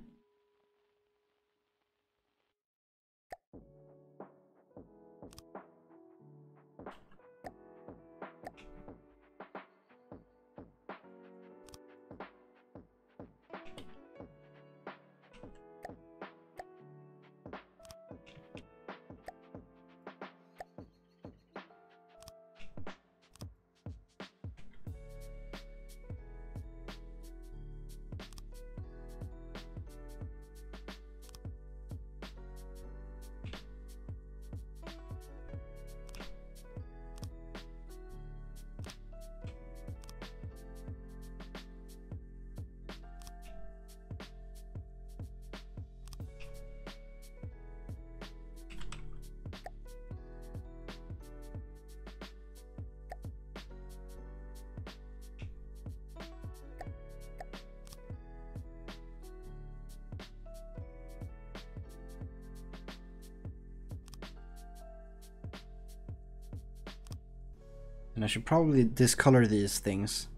A: And I should probably discolor these things.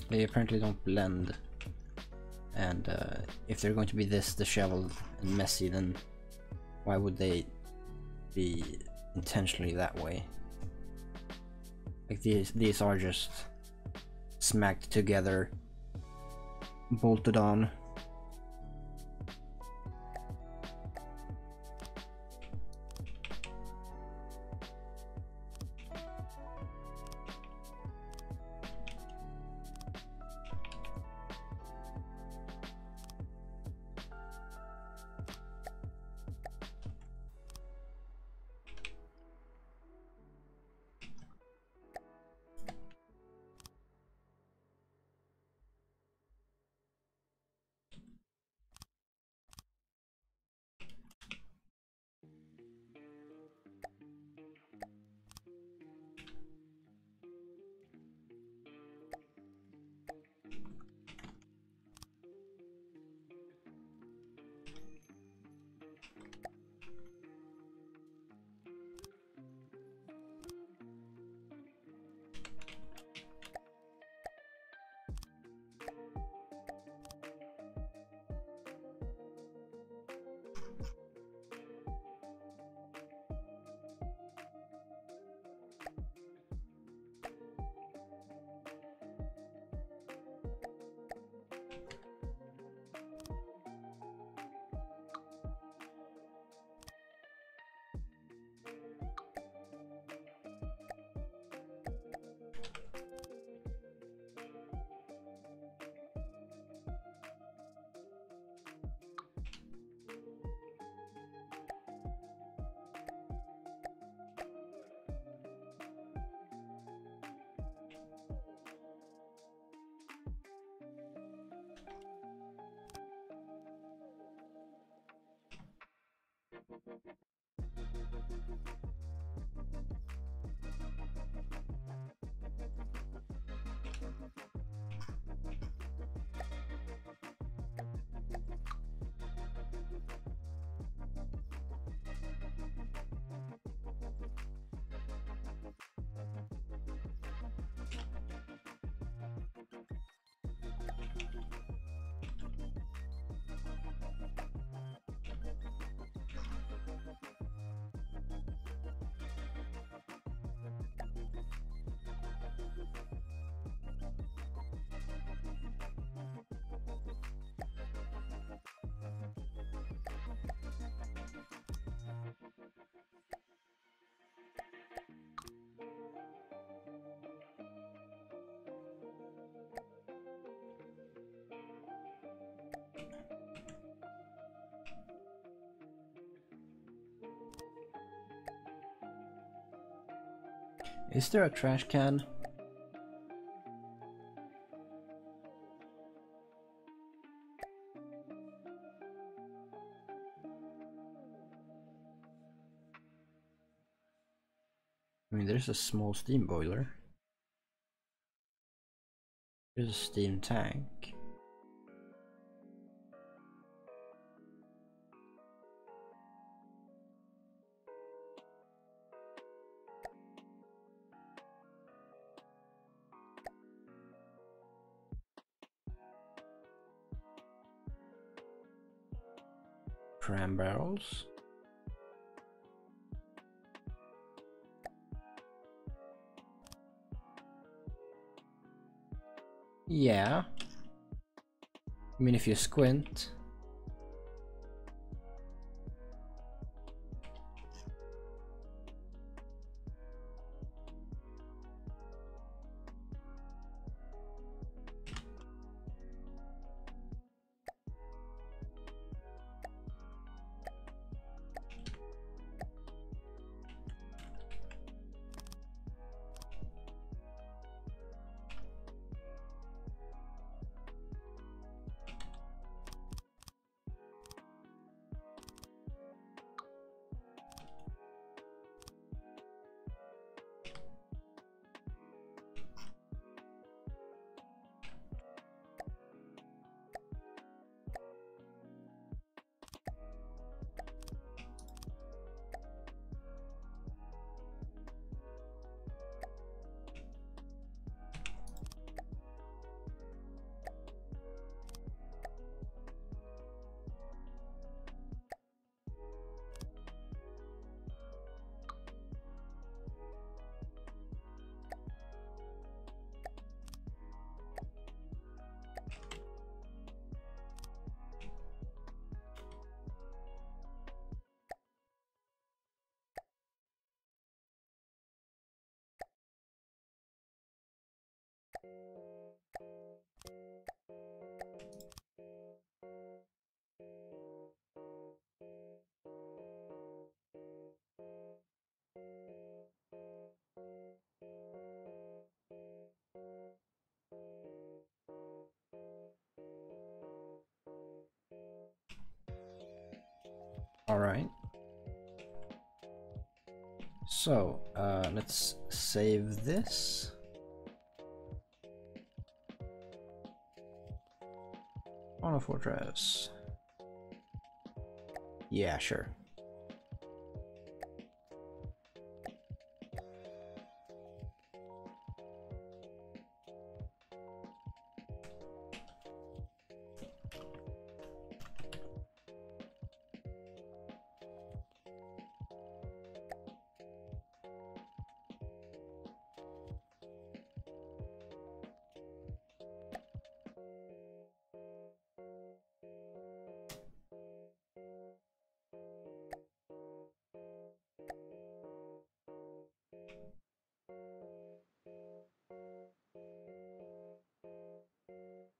A: They apparently don't blend. And if they're going to be this disheveled and messy, then why would they be intentionally that way? Like these are just smacked together, bolted on. Is there a trash can? I mean, there's a small steam boiler. There's a steam tank. Cram barrels. Yeah. I mean, if you squint. All right. So, let's save this. On a fortress. Yeah, sure.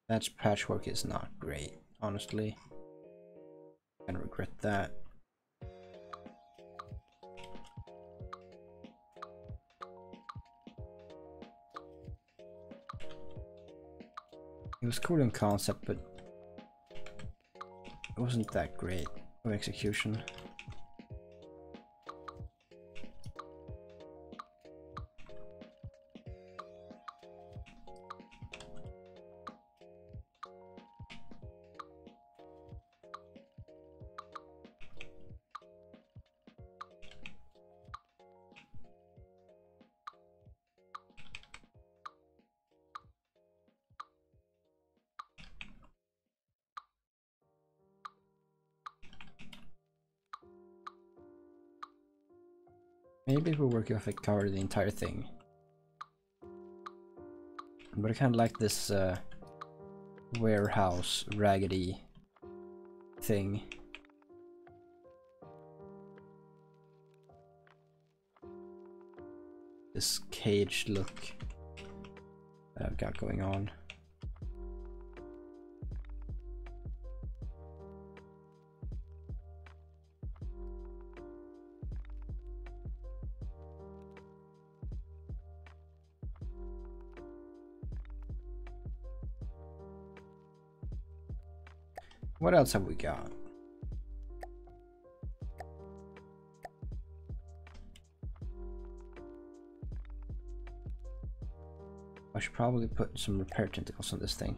A: That patchwork is not great, honestly. I regret that. It was cool in concept, but it wasn't that great of execution. Maybe it will work if I cover the entire thing. But I kind of like this warehouse raggedy thing. This caged look that I've got going on. What else have we got? should probably put some repair tentacles on this thing.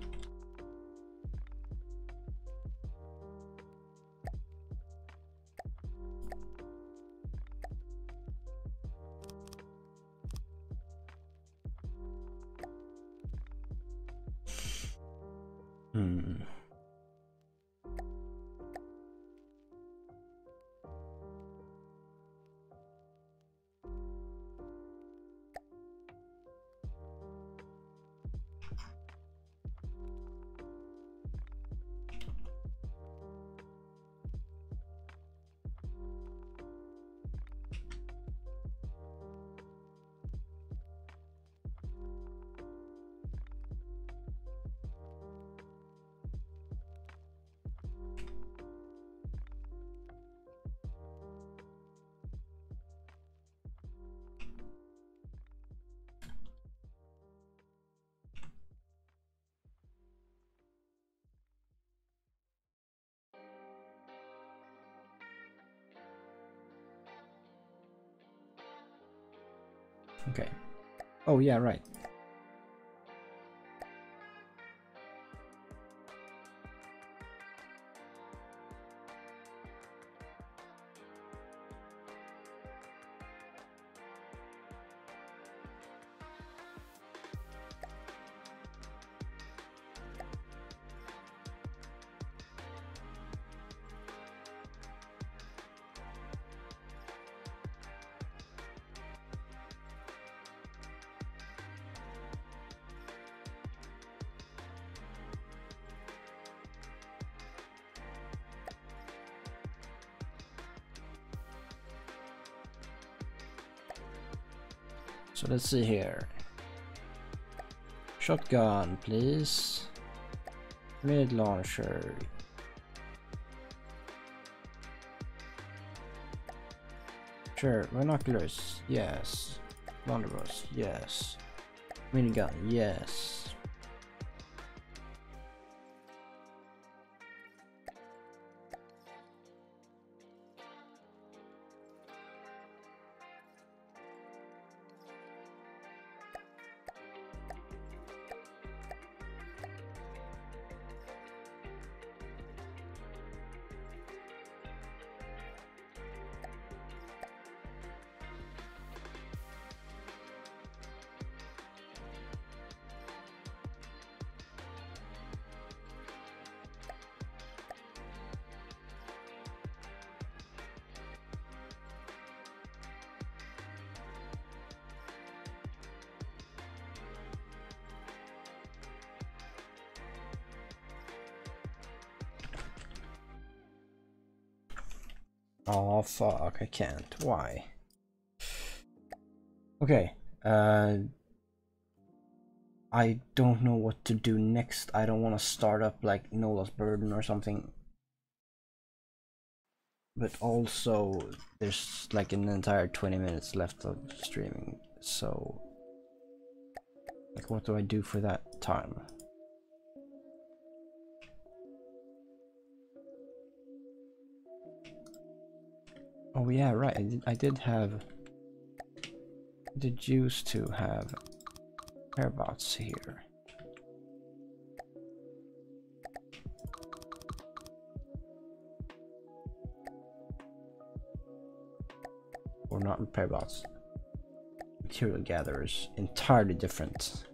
A: Okay. Oh yeah, right. So let's see here. Shotgun, please. Mid launcher. Sure, binoculars, yes. Blunderbuss, yes. Minigun, yes. Oh fuck, I can't. Why? Okay. I don't know what to do next. I don't want to start up like Nola's Burden or something. But also, there's like an entire 20 minutes left of streaming. So, like, what do I do for that time? Oh yeah, right. I did used to have airbots here. Or not repair bots. Material gatherers, entirely different.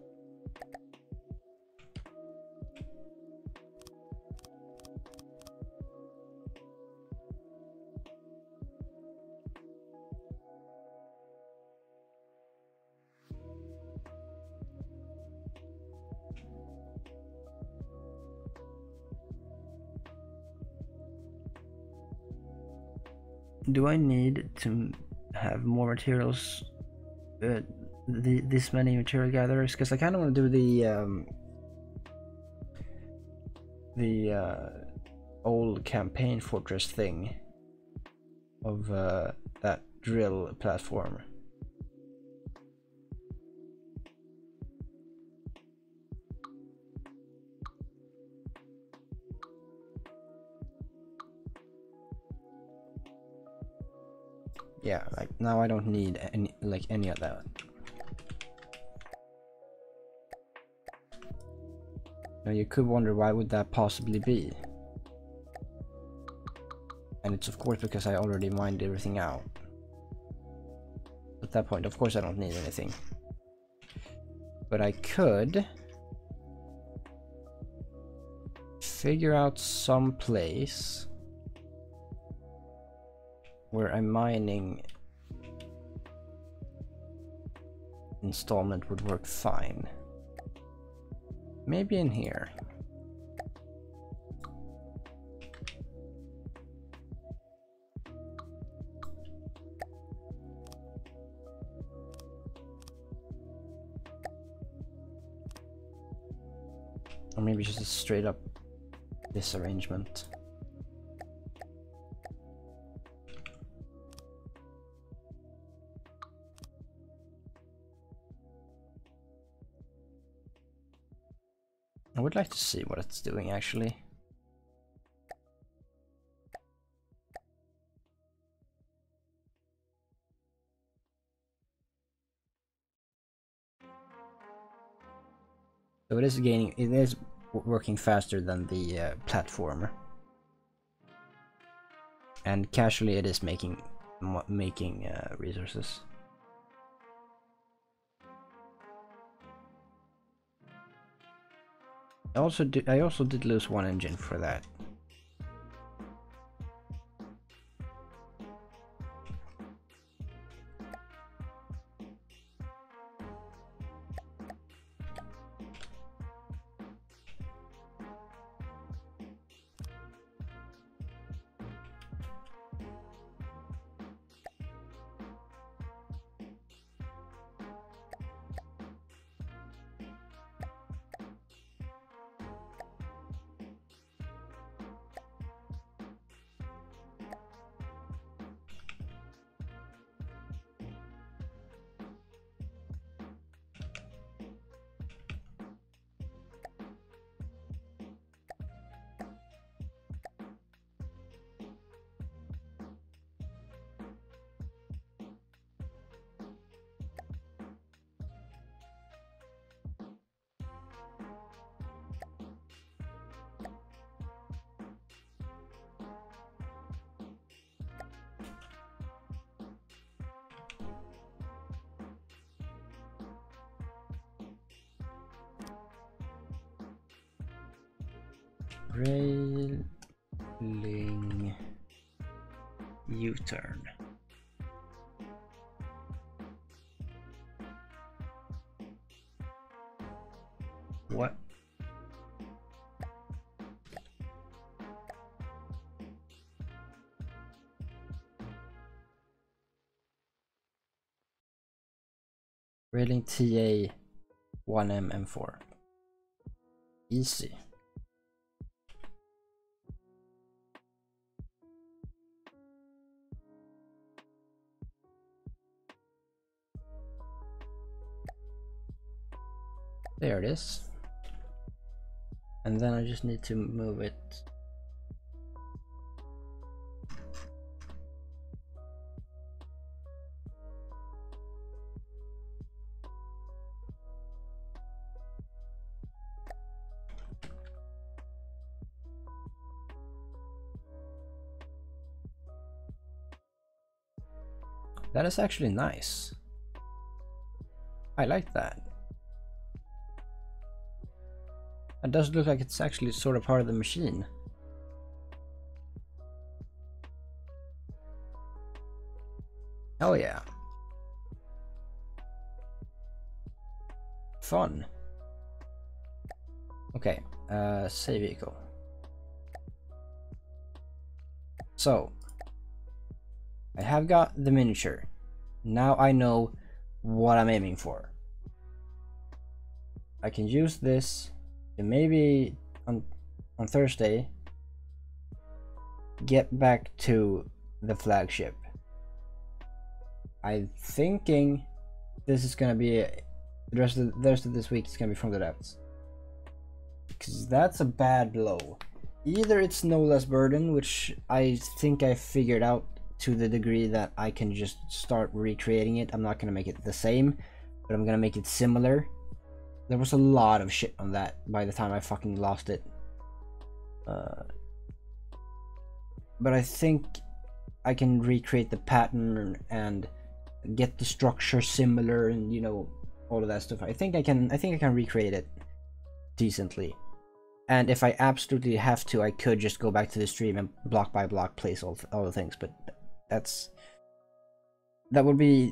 A: Do I need to have more materials? This many material gatherers? Because I kind of want to do the old campaign fortress thing of that drill platform. Yeah, like now I don't need any of that. Now you could wonder, why would that possibly be? And it's of course because I already mined everything out. At that point, of course I don't need anything. But I could figure out some place where a mining installment would work fine. Maybe in here. Or maybe just a straight up this arrangement. I would like to see what it's doing actually. So it is working faster than the platform. And casually it is making resources. I also did lose one engine for that. Railing U-turn. What? Railing TA 1M M4. Easy. There it is. And then I just need to move it. That is actually nice. I like that. It does look like it's actually sort of part of the machine. Oh yeah. Fun. Okay, save vehicle. So, I have got the miniature. Now I know what I'm aiming for. I can use this to maybe on Thursday get back to the flagship. I'm thinking this is gonna be the rest of this week is gonna be from the depths, because that's a bad blow. Either it's no less burden, which I think I figured out to the degree that I can just start recreating it. I'm not gonna make it the same, but I'm gonna make it similar. There was a lot of shit on that by the time I fucking lost it. But I think I can recreate the pattern and get the structure similar, and you know, all of that stuff. I think I can recreate it decently. And if I absolutely have to, I could just go back to the stream and block by block place all the things. But that would be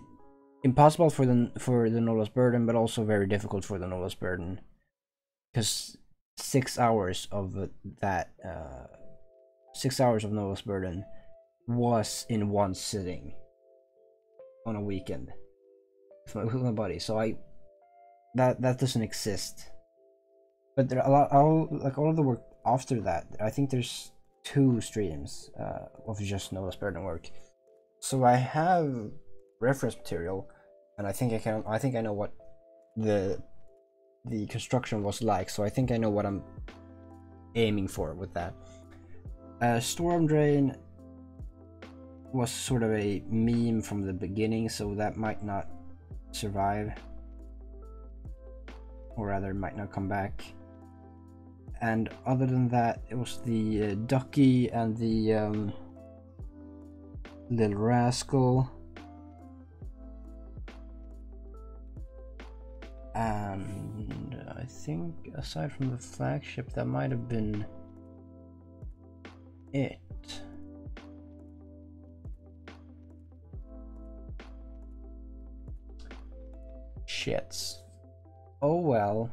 A: impossible for the No Loss Burden, but also very difficult for the No Loss Burden, because 6 hours of that 6 hours of No Loss Burden was in one sitting on a weekend with my buddy. So that doesn't exist. But there are all of the work after that. I think there's 2 streams of just No Loss Burden work. So I have reference material, and I think I know what the construction was like. So I think I know what I'm aiming for with that. Storm Drain was sort of a meme from the beginning, so that might not survive, or rather might not come back. And other than that, it was the Ducky and the Little Rascal, and I think aside from the flagship, that might have been it. Shits. Oh well.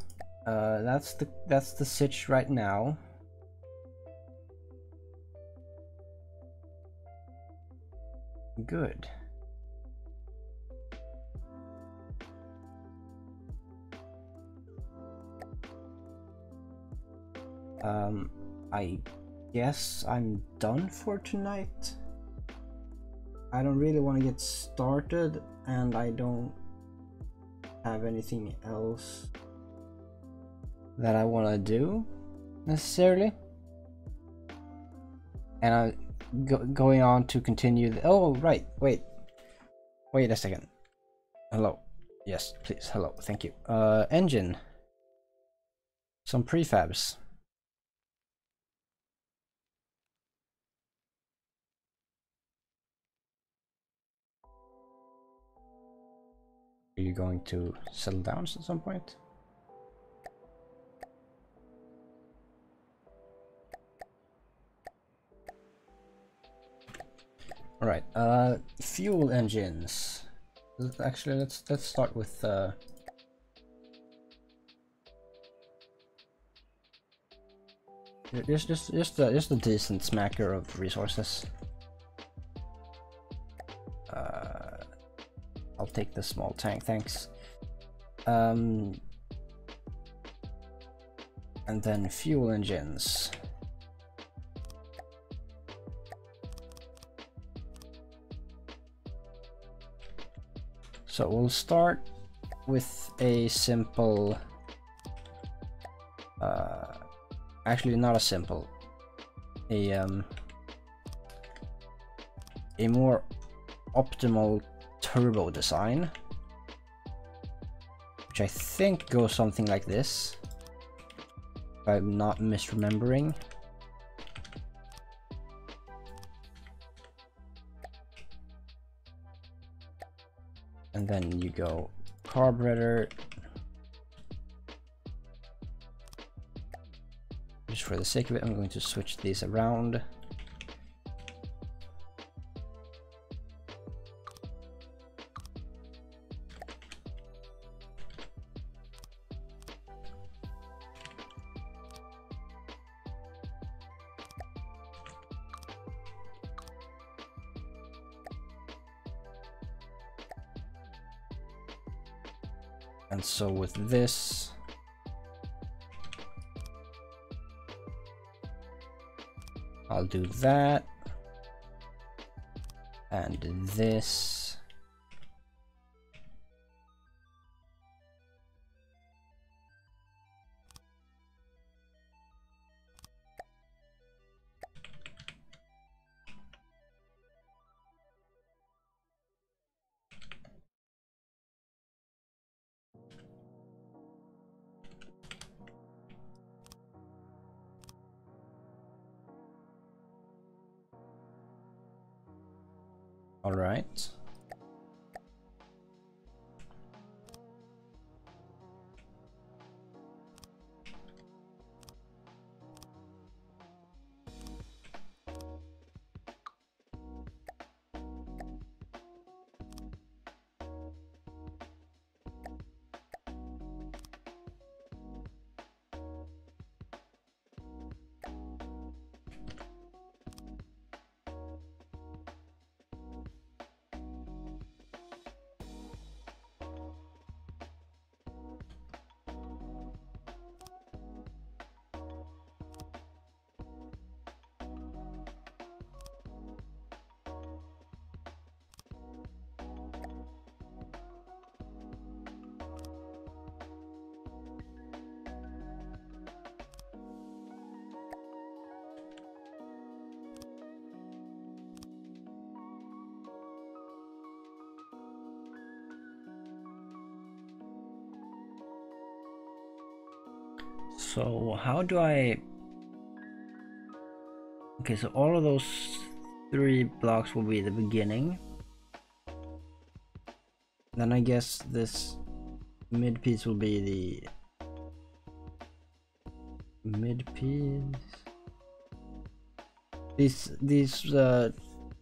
A: That's the sitch right now. Good. I guess I'm done for tonight. I don't really want to get started, and I don't have anything else that I want to do necessarily. And I'm going on to continue the, oh right, wait a second. Hello. Yes, please. Hello. Thank you. Engine. Some prefabs. Are you going to settle down at some point? All right. Fuel engines. Actually, let's start with just a decent smacker of resources. I'll take the small tank, thanks. And then fuel engines. So we'll start with a simple, actually not a simple, a more optimal turbo design, which I think goes something like this, if I'm not misremembering. And then you go carburetor. Just for the sake of it, I'm going to switch these around. And so with this, I'll do that, and this, All right. So how do I... Okay, so all of those 3 blocks will be the beginning. Then I guess this mid piece will be the mid piece. These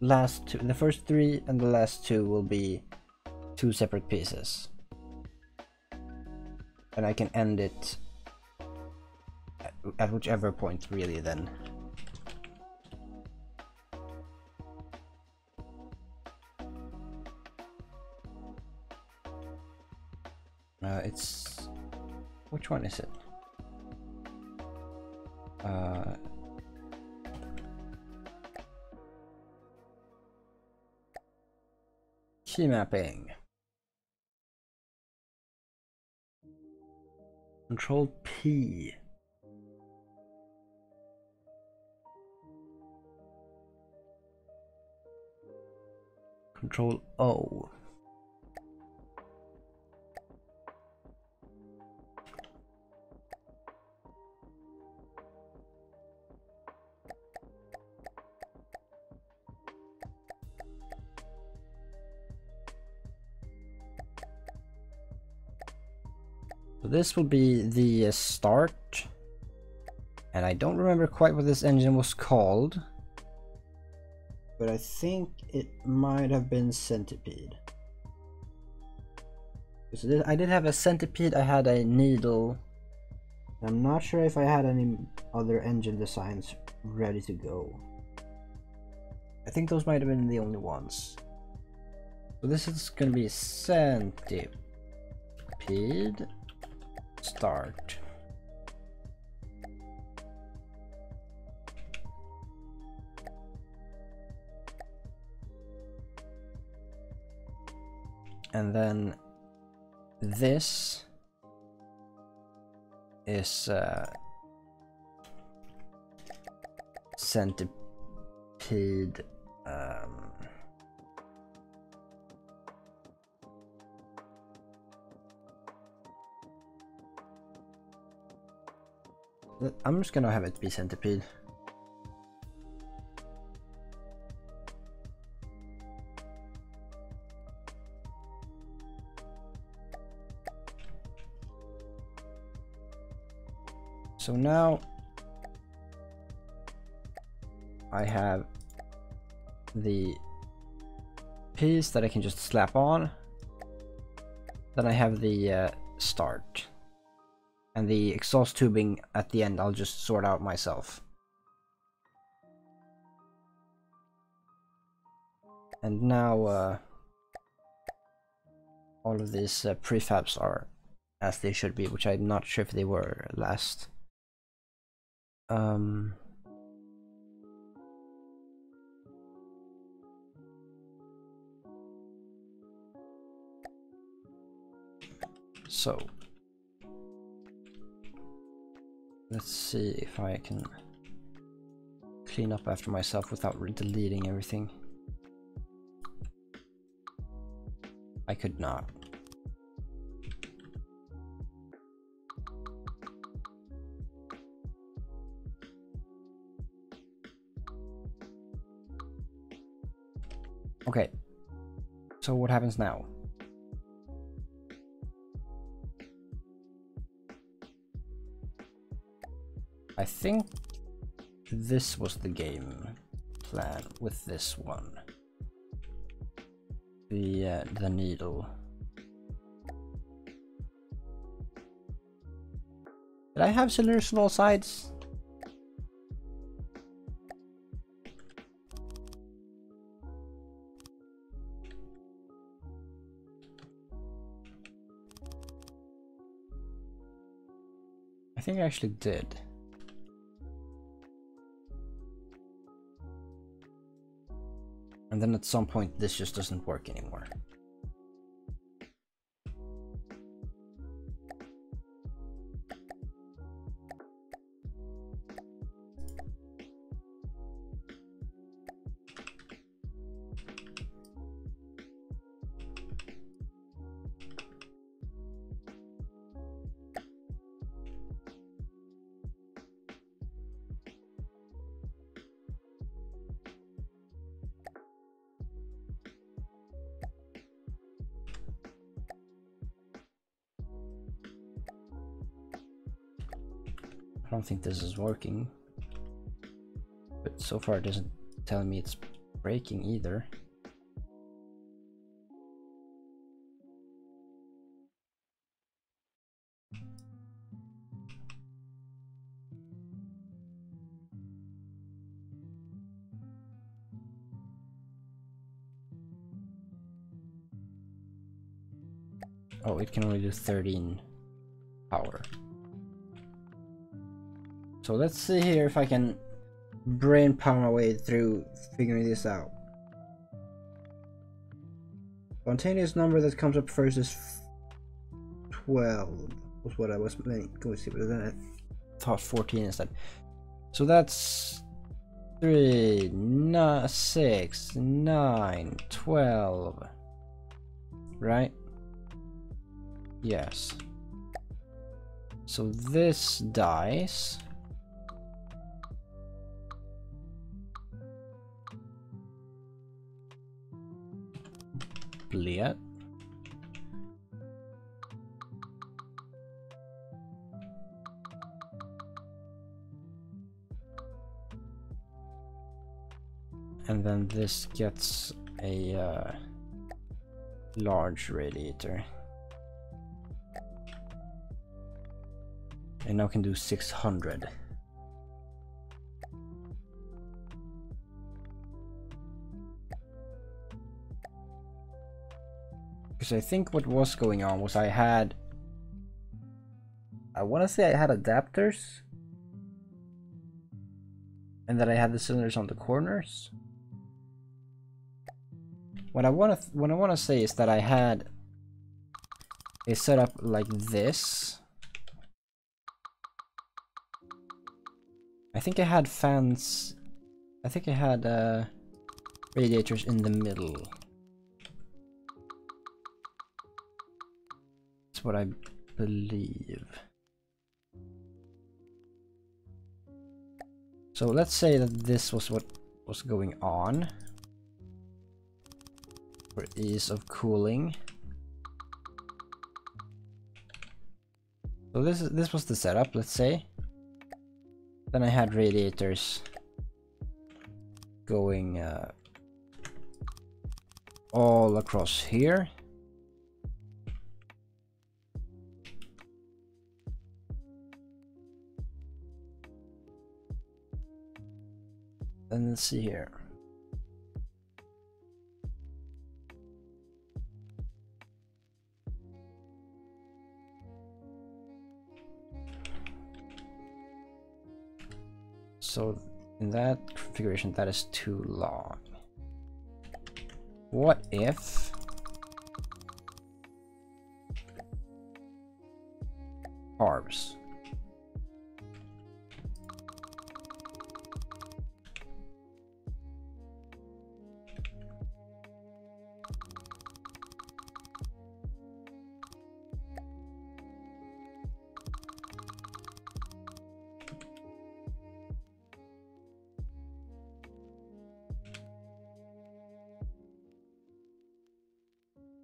A: last 2, the first 3 and the last 2 will be 2 separate pieces. And I can end it at whichever point really then. It's... which one is it? Key mapping. Control P. Control O. So this will be the start, and I don't remember quite what this engine was called, but I think it might have been Centipede. So I did have a Centipede, I had a Needle. I'm not sure if I had any other engine designs ready to go. I think those might have been the only ones. So this is going to be Centipede start. And then this is Centipede I'm just gonna have it be Centipede. So now I have the piece that I can just slap on. Then I have the start. And the exhaust tubing at the end I'll just sort out myself. And now all of these prefabs are as they should be, which I'm not sure if they were last. So let's see if I can clean up after myself without deleting everything. I could not. Okay, So what happens now? I think this was the game plan with this one. The needle. Did I have cylinders on all sides? I think I actually did. And then at some point this just doesn't work anymore. I don't think this is working, but so far it doesn't tell me it's breaking either. Oh, it can only do 13 power. So let's see here if I can brain power my way through figuring this out. Spontaneous number that comes up first is 12 was what I was going to see, but then I thought 14 instead. So that's 3, 6, 9, 12, right? Yes. So this dies. Bled. And then this gets a large radiator. And now can do 600. Because I think what was going on was I want to say I had adapters, and that I had the cylinders on the corners. What I want to say is that I had a setup like this. I think I had fans. I think I had radiators in the middle. That's what I believe. So let's say that this was what was going on for ease of cooling. So this was the setup, let's say. Then I had radiators going all across here. And let's see here. So in that configuration, that is too long. What if carbs?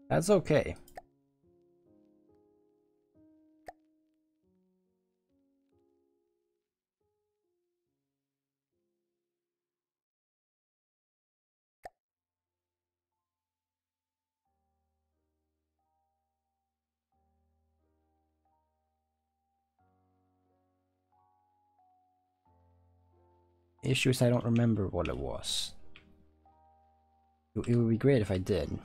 A: That's okay. Issue is I don't remember what it was. It would be great if I did.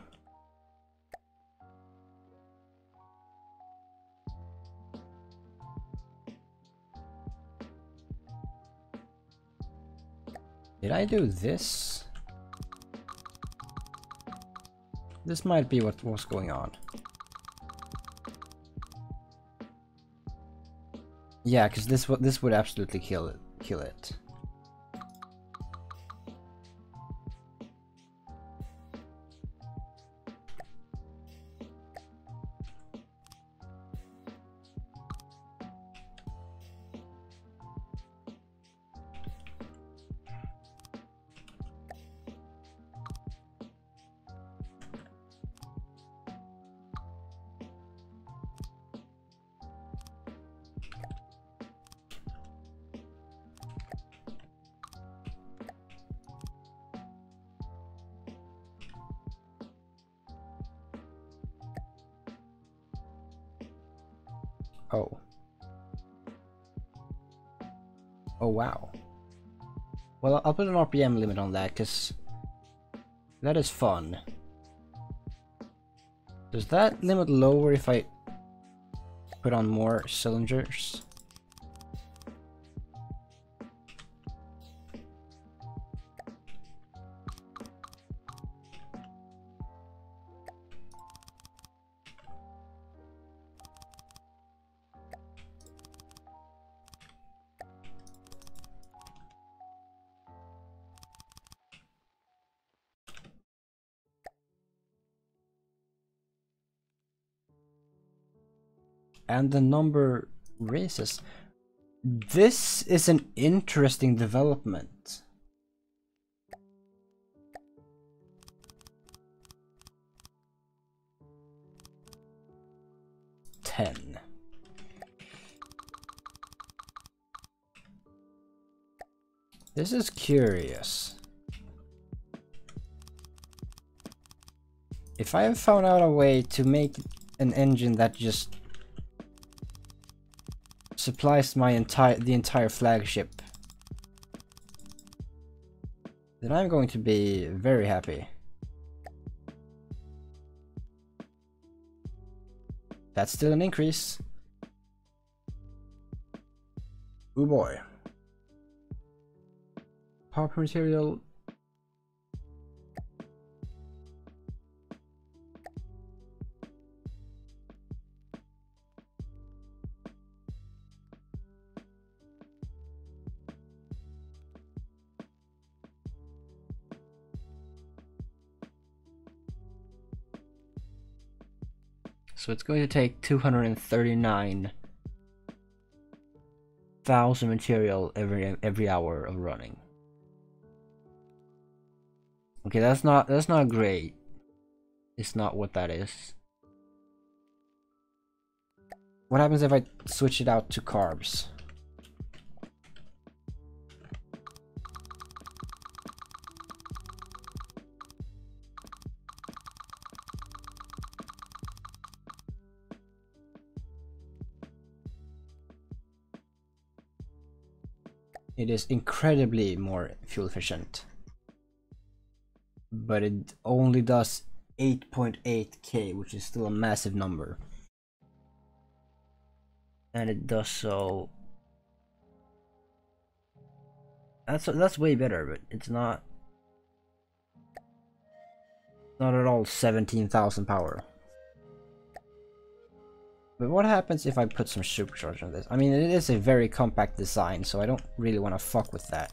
A: Did I do this? This might be what was going on. Yeah, because this would absolutely kill it. Oh. Oh wow. Well, I'll put an RPM limit on that, because that is fun. Does that limit lower if I put on more cylinders? And the number raises. This is an interesting development. $10. This is curious. If I have found out a way to make an engine that just supplies the entire flagship, then I'm going to be very happy. That's still an increase. Oh boy. Power material. So it's going to take 239,000 material every hour of running. Okay, that's not great. It's not what that is. What happens if I switch it out to carbs? It is incredibly more fuel efficient, but it only does 8.8k, which is still a massive number. And it does so. That's way better, but it's not at all 17,000 power. But what happens if I put some supercharge on this? I mean, it is a very compact design, so I don't really want to fuck with that.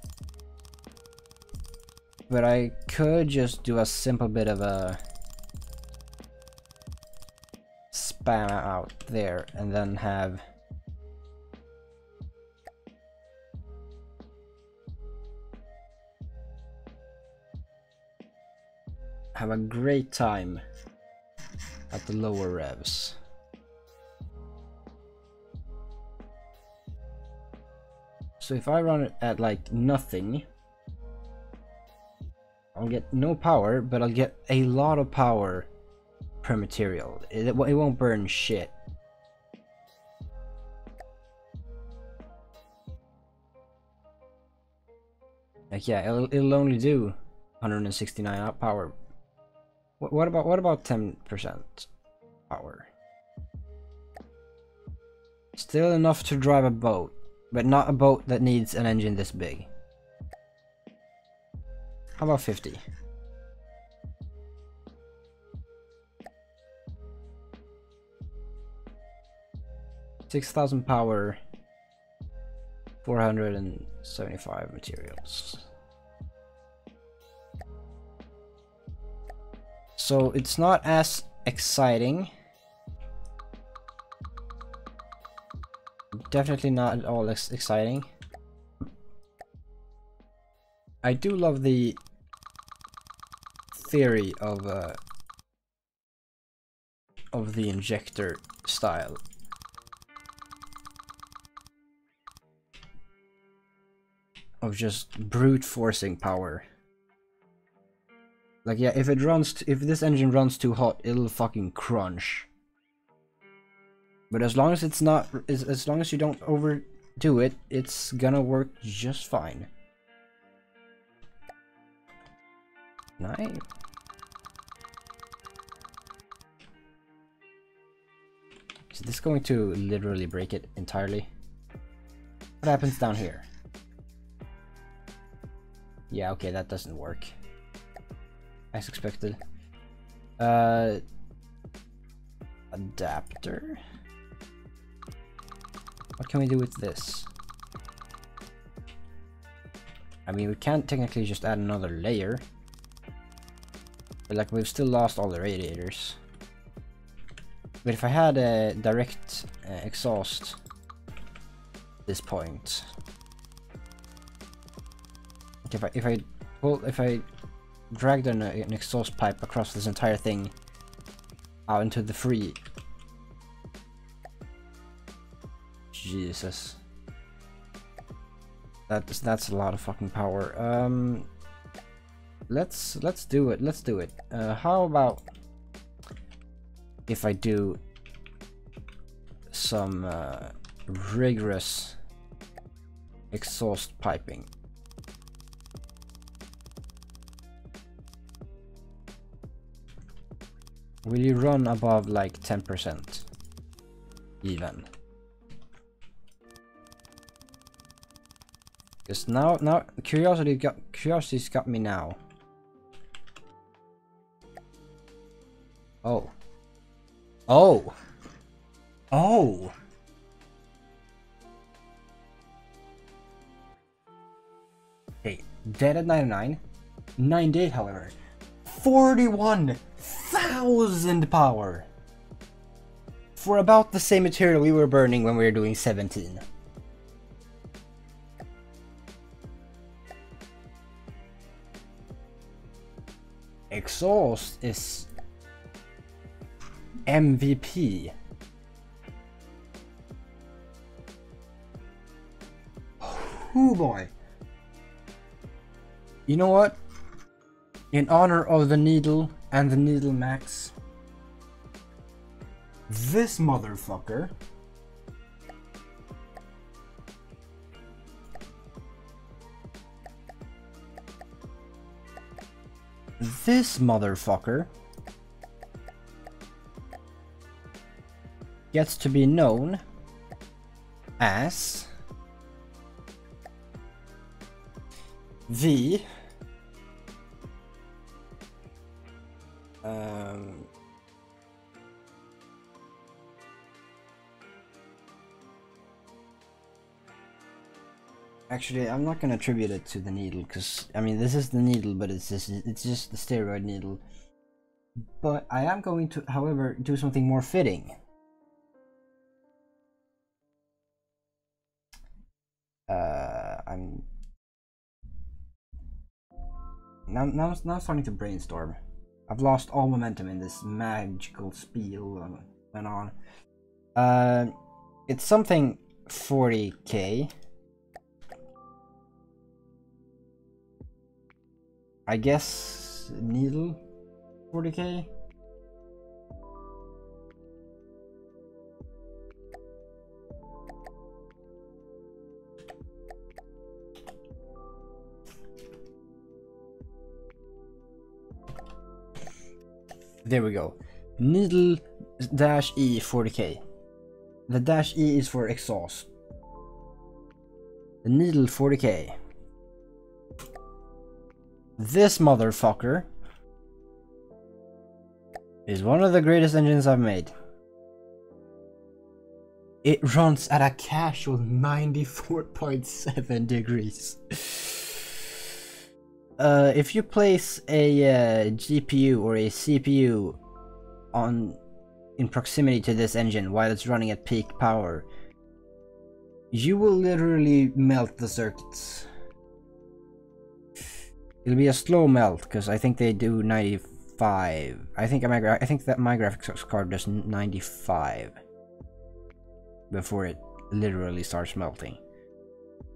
A: But I could just do a simple bit of a spam out there and then have a great time at the lower revs. So if I run it at like nothing, I'll get no power, but I'll get a lot of power per material. It won't burn shit. Like yeah, it'll only do 169 power. What about 10% power? Still enough to drive a boat, but not a boat that needs an engine this big. How about 50? $6,000 power, 475 materials. So it's not as exciting. Definitely not at all exciting. I do love the theory of the injector style. Of just brute forcing power. Like yeah, if this engine runs too hot, it'll fucking crunch. But as long as it's not, as long as you don't overdo it, it's gonna work just fine. Nice. Is this going to literally break it entirely? What happens down here? Yeah, okay, that doesn't work. As expected. Adapter? What can we do with this? I mean, we can't technically just add another layer. But like, we've still lost all the radiators. But if I had a direct exhaust at this point, like if I dragged an exhaust pipe across this entire thing out into the free, Jesus, that's a lot of fucking power. Let's do it. Let's do it. How about if I do some rigorous exhaust piping? Will you run above like 10% even? Because now curiosity's got me now. Oh. Oh. Oh. Okay, dead at 99. 98, however. 41,000 power. For about the same material we were burning when we were doing 17. Exhaust is MVP. Oh boy. You know what? In honor of the needle and the needle max, this motherfucker gets to be known as the actually, I'm not gonna attribute it to the needle, because I mean this is the needle, but it's just the steroid needle. But I am going to, however, do something more fitting. I'm now starting to brainstorm I've lost all momentum in this magical spiel went on. It's something 40k. I guess needle 40k. There we go. Needle dash E 40k. The dash E is for exhaust. The needle 40k. This motherfucker is one of the greatest engines I've made. It runs at a casual 94.7 degrees. If you place a GPU or a CPU in proximity to this engine while it's running at peak power, you will literally melt the circuits. It'll be a slow melt because I think they do 95. I think that my graphics card does 95 before it literally starts melting.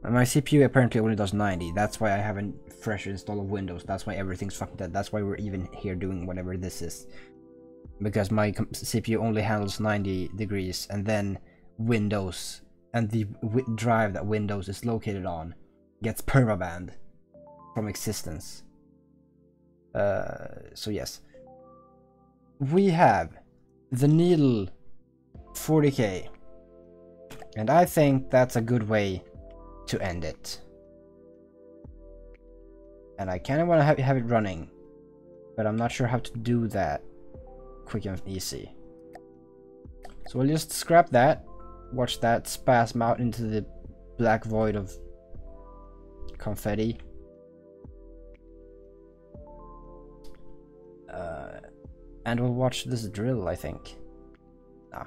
A: My CPU apparently only does 90. That's why I haven't fresh install of Windows. That's why everything's fucking dead. That's why we're even here doing whatever this is. Because my CPU only handles 90 degrees, and then Windows and the drive that Windows is located on gets permabanned from existence. So yes. We have the Needle 40k. And I think that's a good way to end it. And I kind of want to have it running, but I'm not sure how to do that quick and easy. So we'll just scrap that, watch that spasm out into the black void of confetti. And we'll watch this drill, I think. Nah.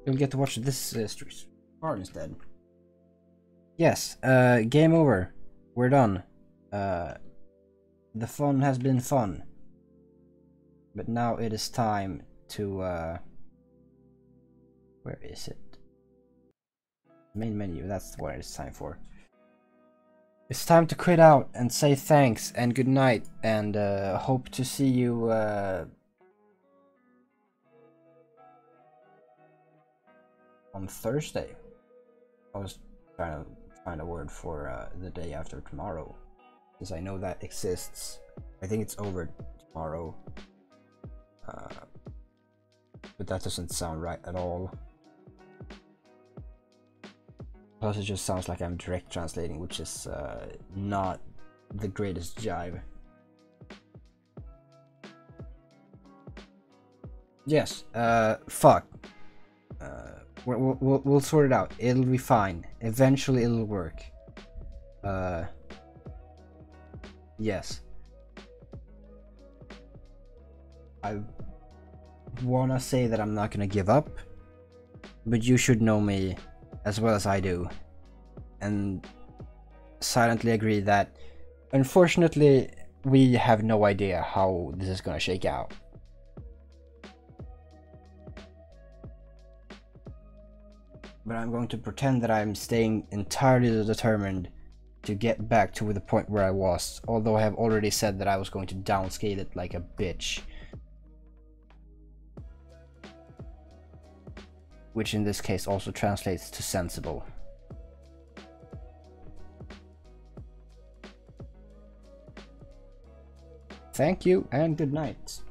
A: You'll get to watch this part instead. Yes, game over. We're done. The fun has been fun. But now it is time to, where is it? Main menu, that's what it's time for. It's time to quit out and say thanks and good night, and hope to see you on Thursday. I was trying to find a word for the day after tomorrow, because I know that exists. I think it's over tomorrow, but that doesn't sound right at all. Plus it just sounds like I'm direct translating, which is not the greatest jive. Yes, fuck. We'll sort it out. It'll be fine. Eventually it'll work. Yes. I wanna say that I'm not gonna give up, but you should know me as well as I do, and silently agree that unfortunately we have no idea how this is gonna shake out. But I'm going to pretend that I'm staying entirely determined to get back to the point where I was, although I have already said that I was going to downscale it like a bitch. Which in this case also translates to sensible. Thank you and good night.